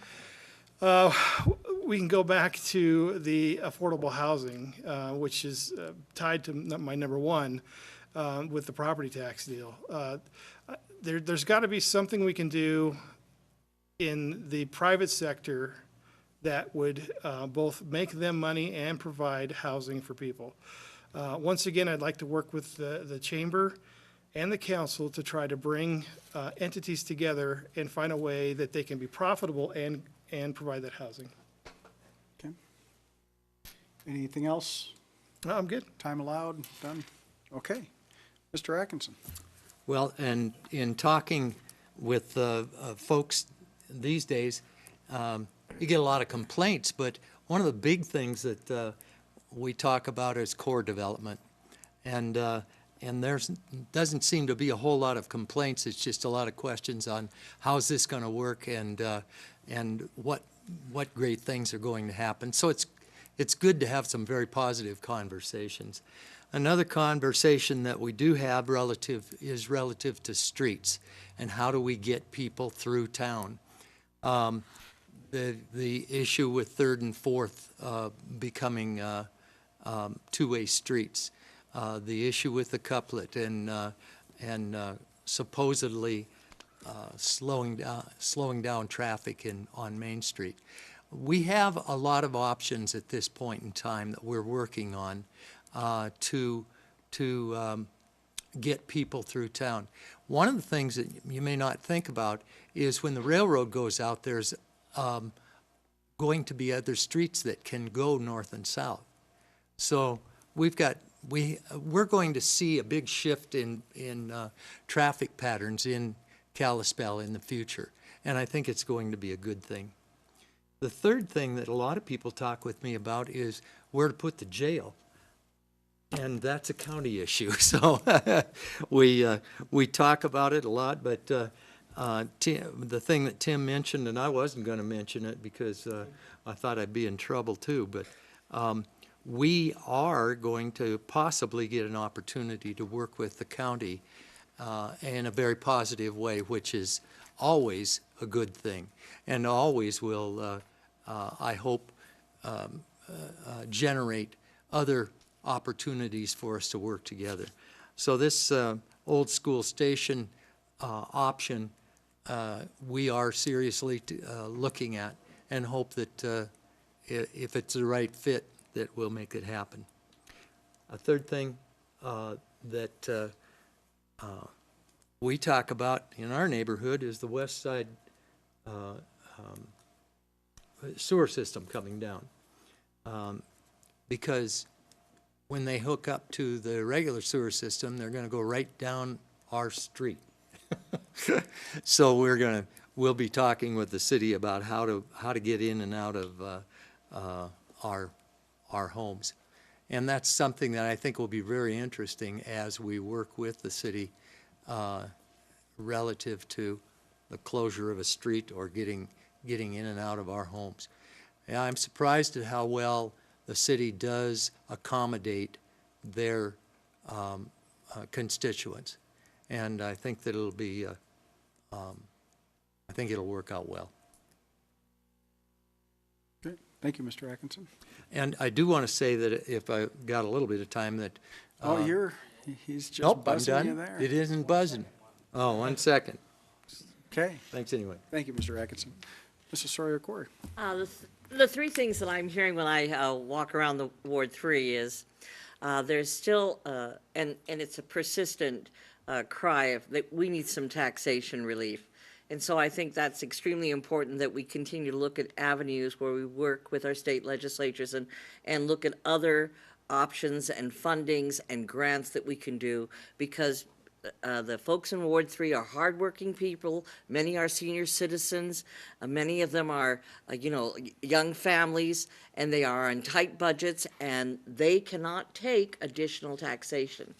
we can go back to the affordable housing, which is tied to my number 1 with the property tax deal. There's got to be something we can do in the private sector that would both make them money and provide housing for people. Once again, I'd like to work with the chamber and the council to try to bring entities together and find a way that they can be profitable and provide that housing.
Okay. Anything else?
No, I'm good.
Time allowed? Done? Okay. Mr. Atkinson.
Well, and in talking with folks these days, you get a lot of complaints, but one of the big things that we talk about is core development. And there doesn't seem to be a whole lot of complaints. It's just a lot of questions on how's this going to work and what great things are going to happen. So it's good to have some very positive conversations. Another conversation that we do have is relative to streets and how do we get people through town. The issue with 3rd and 4th becoming two-way streets. The issue with the couplet and supposedly slowing down traffic on Main Street. We have a lot of options at this point in time that we're working on to get people through town. One of the things that you may not think about is when the railroad goes out, there's going to be other streets that can go north and south. So we're going to see a big shift in traffic patterns in Kalispell in the future, and I think it's going to be a good thing. The third thing that a lot of people talk with me about is where to put the jail, and that's a county issue. So we talk about it a lot, but the thing that Tim mentioned, and I wasn't going to mention it because I thought I'd be in trouble too, but we are going to possibly get an opportunity to work with the county in a very positive way, which is always a good thing, and always will, I hope, generate other opportunities for us to work together. So this old school station option, we are seriously looking at, and hope that if it's the right fit, that we'll make it happen. A third thing that we talk about in our neighborhood is the west side sewer system coming down. Because when they hook up to the regular sewer system, they're going to go right down our street. So we'll be talking with the city about how to get in and out of our homes. And that's something that I think will be very interesting as we work with the city relative to the closure of a street or getting getting in and out of our homes. And I'm surprised at how well the city does accommodate their constituents. And I think that it'll be, I think it'll work out well.
Great. Thank you, Mr. Atkinson.
And I do want to say that if I got a little bit of time that.
He's just
Nope, I'm
buzzing you
done.
there.
It isn't buzzing. Oh, 1 second.
Okay.
Thanks anyway.
Thank you, Mr. Atkinson. Mrs. Sawyer-Corey.
The three things that I'm hearing when I walk around the Ward 3 is there's still, and it's a persistent cry of that we need some taxation relief. And so I think that's extremely important that we continue to look at avenues where we work with our state legislatures and look at other options and fundings and grants that we can do, because the folks in Ward 3 are hardworking people. Many are senior citizens. Many of them are, young families, and they are on tight budgets, and they cannot take additional taxation.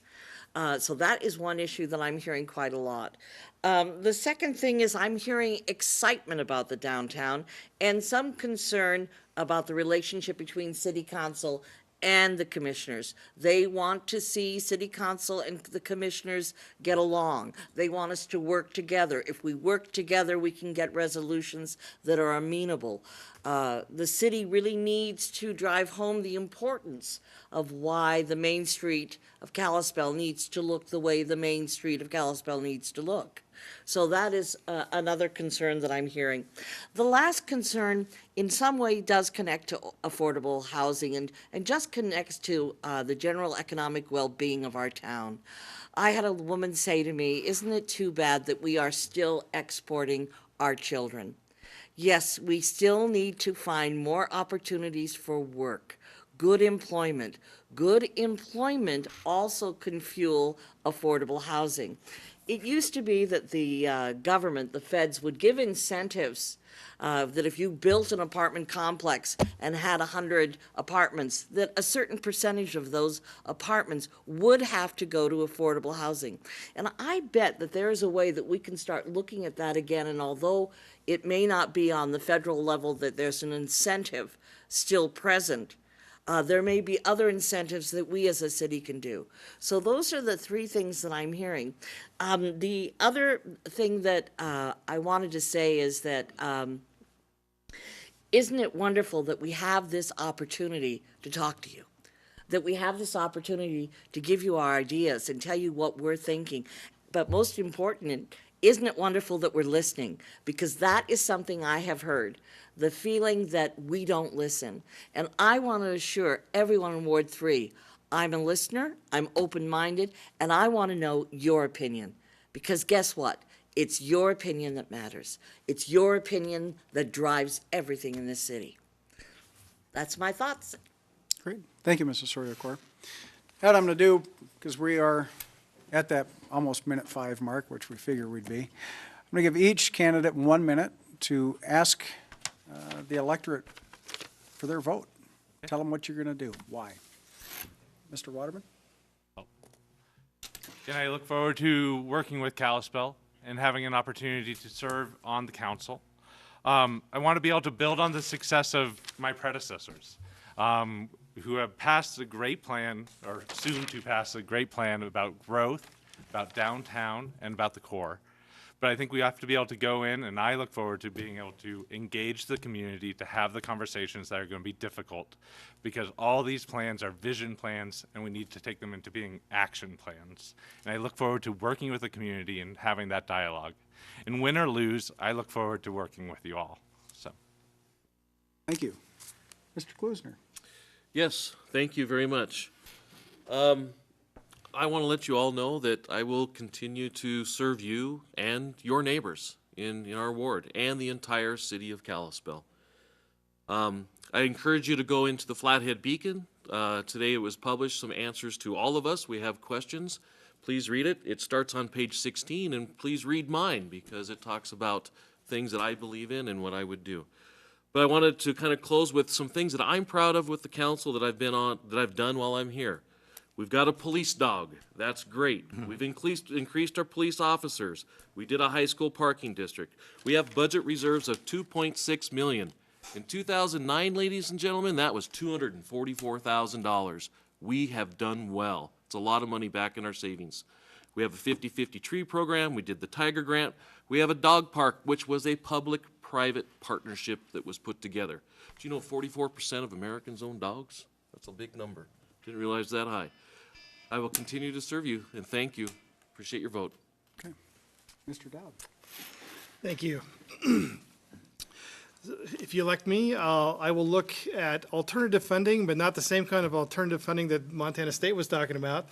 So that is one issue that I'm hearing quite a lot. The second thing is I'm hearing excitement about the downtown and some concern about the relationship between City Council and the commissioners. They want to see City Council and the commissioners get along. They want us to work together. If we work together, we can get resolutions that are amenable. The city really needs to drive home the importance of why the Main Street of Kalispell needs to look the way the Main Street of Kalispell needs to look. So that is another concern that I'm hearing. The last concern in some way does connect to affordable housing and just connects to the general economic well-being of our town. I had a woman say to me, isn't it too bad that we are still exporting our children? Yes, we still need to find more opportunities for work, good employment. Good employment also can fuel affordable housing. It used to be that the government, the feds, would give incentives that if you built an apartment complex and had 100 apartments, that a certain percentage of those apartments would have to go to affordable housing. And I bet that there is a way that we can start looking at that again, and although it may not be on the federal level that there's an incentive still present, there may be other incentives that we as a city can do. So those are the three things that I'm hearing. The other thing that I wanted to say is that isn't it wonderful that we have this opportunity to talk to you? That we have this opportunity to give you our ideas and tell you what we're thinking. But most important, isn't it wonderful that we're listening? Because that is something I have heard. The feeling that we don't listen. And I want to assure everyone in Ward 3, I'm a listener, I'm open-minded, and I want to know your opinion. Because guess what? It's your opinion that matters. It's your opinion that drives everything in this city. That's my thoughts.
Great. Thank you, Mrs. Sawyer-Corey. What I'm going to do, because we are at that almost minute 5 mark, which we figure we'd be, I'm going to give each candidate 1 minute to ask the electorate for their vote. Tell them what you're going to do. Why? Mr. Waterman?
And I look forward to working with Kalispell and having an opportunity to serve on the council. I want to be able to build on the success of my predecessors, who have passed a great plan, or soon to pass a great plan about growth, about downtown, and about the core. But I think we have to be able to go in, and I look forward to being able to engage the community to have the conversations that are going to be difficult, because all these plans are vision plans, and we need to take them into being action plans. And I look forward to working with the community and having that dialogue. And win or lose, I look forward to working with you all. So,
Thank you. Mr. Klusner?
Yes, thank you very much. I want to let you all know that I will continue to serve you and your neighbors in our ward and the entire city of Kalispell. I encourage you to go into the Flathead Beacon. Today it was published, some answers to all of us. We have questions. Please read it. It starts on page 16, and please read mine because it talks about things that I believe in and what I would do. But I wanted to kind of close with some things that I'm proud of with the council that I've been on, that I've done while I'm here. We've got a police dog. That's great. We've increased our police officers. We did a high school parking district. We have budget reserves of $2.6 million. In 2009, ladies and gentlemen, that was $244,000. We have done well. It's a lot of money back in our savings. We have a 50-50 tree program. We did the Tiger Grant. We have a dog park, which was a public-private partnership that was put together. Do you know 44% of Americans own dogs? That's a big number. Didn't realize that high. I will continue to serve you, and thank you. Appreciate your vote.
Okay. Mr. Dowd.
Thank you. If you elect me, I will look at alternative funding, but not the same kind of alternative funding that Montana State was talking about.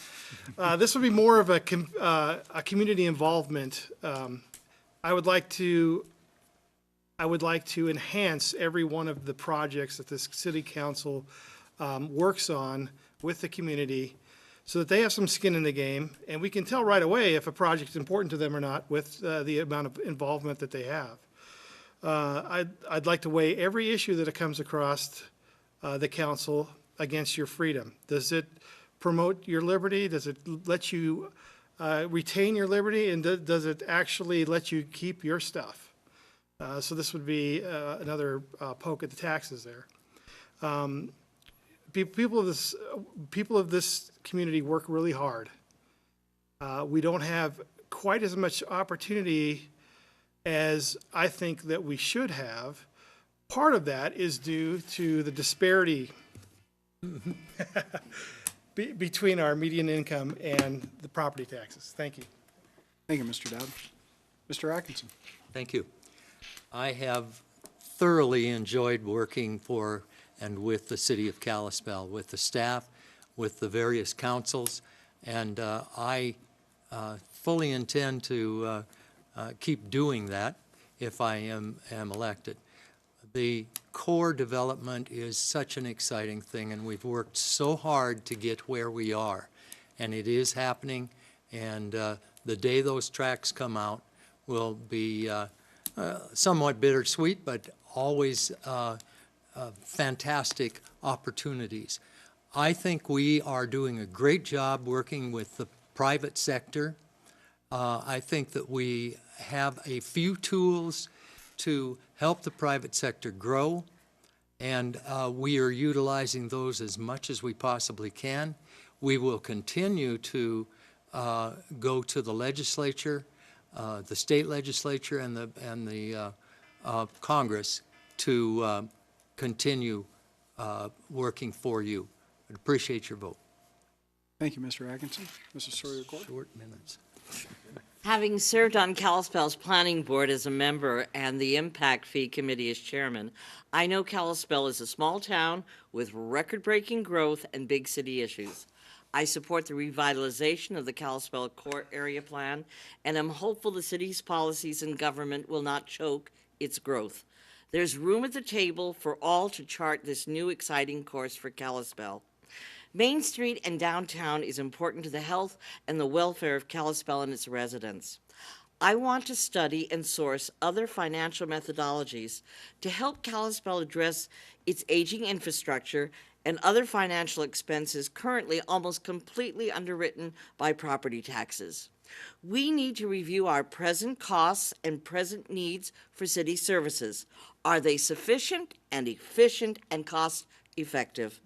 This would be more of a community involvement. I would like to enhance every one of the projects that this city council works on with the community so that they have some skin in the game, and we can tell right away if a project is important to them or not with the amount of involvement that they have. I'd like to weigh every issue that it comes across the council against your freedom. Does it promote your liberty? Does it let you retain your liberty? And does it actually let you keep your stuff? So this would be another poke at the taxes there. People of this community work really hard. We don't have quite as much opportunity as I think that we should have. Part of that is due to the disparity between our median income and the property taxes. Thank you.
Thank you, Mr. Dowd. Mr. Atkinson.
Thank you. I have thoroughly enjoyed working for and with the city of Kalispell, with the staff, with the various councils, and I fully intend to keep doing that if I am elected. The core development is such an exciting thing, and we've worked so hard to get where we are, and it is happening, and the day those tracks come out will be somewhat bittersweet, but always fantastic opportunities. I think we are doing a great job working with the private sector. I think that we have a few tools to help the private sector grow, and we are utilizing those as much as we possibly can. We will continue to go to the legislature, the state legislature, and the Congress to continue working for you. I appreciate your vote.
Thank you, Mr. Atkinson. Mrs. Sawyer-Court.
Short minutes.
Having served on Kalispell's planning board as a member and the impact fee committee as chairman, I know Kalispell is a small town with record-breaking growth and big city issues. I support the revitalization of the Kalispell core area plan, and am hopeful the city's policies and government will not choke its growth. There's room at the table for all to chart this new exciting course for Kalispell. Main Street and downtown is important to the health and the welfare of Kalispell and its residents. I want to study and source other financial methodologies to help Kalispell address its aging infrastructure and other financial expenses currently almost completely underwritten by property taxes. We need to review our present costs and present needs for city services. Are they sufficient and efficient and cost effective?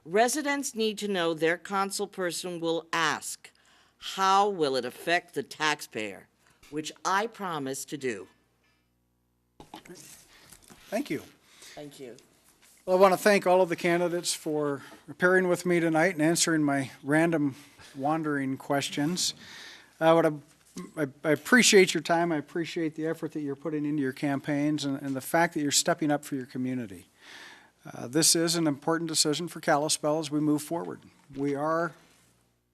Residents need to know their councilperson will ask, how will it affect the taxpayer? Which I promise to do.
Thank you.
Thank you.
Well, I want to thank all of the candidates for appearing with me tonight and answering my random wandering questions. I appreciate your time. I appreciate the effort that you're putting into your campaigns and the fact that you're stepping up for your community. This is an important decision for Kalispell as we move forward. We are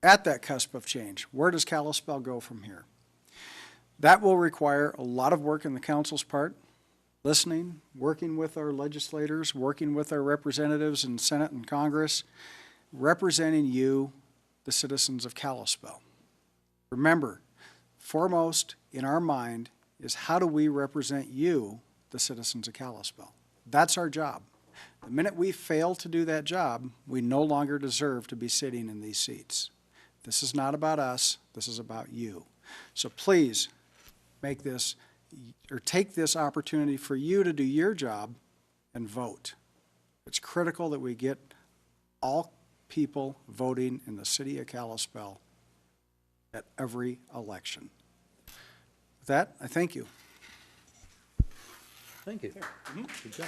at that cusp of change. Where does Kalispell go from here? That will require a lot of work on the council's part, listening, working with our legislators, working with our representatives in Senate and Congress, representing you, the citizens of Kalispell. Remember, foremost in our mind is how do we represent you, the citizens of Kalispell? That's our job. The minute we fail to do that job, we no longer deserve to be sitting in these seats. This is not about us, this is about you. So please make this, or take this opportunity for you to do your job and vote. It's critical that we get all people voting in the city of Kalispell at every election. With that, I thank you.
Thank you. Good job.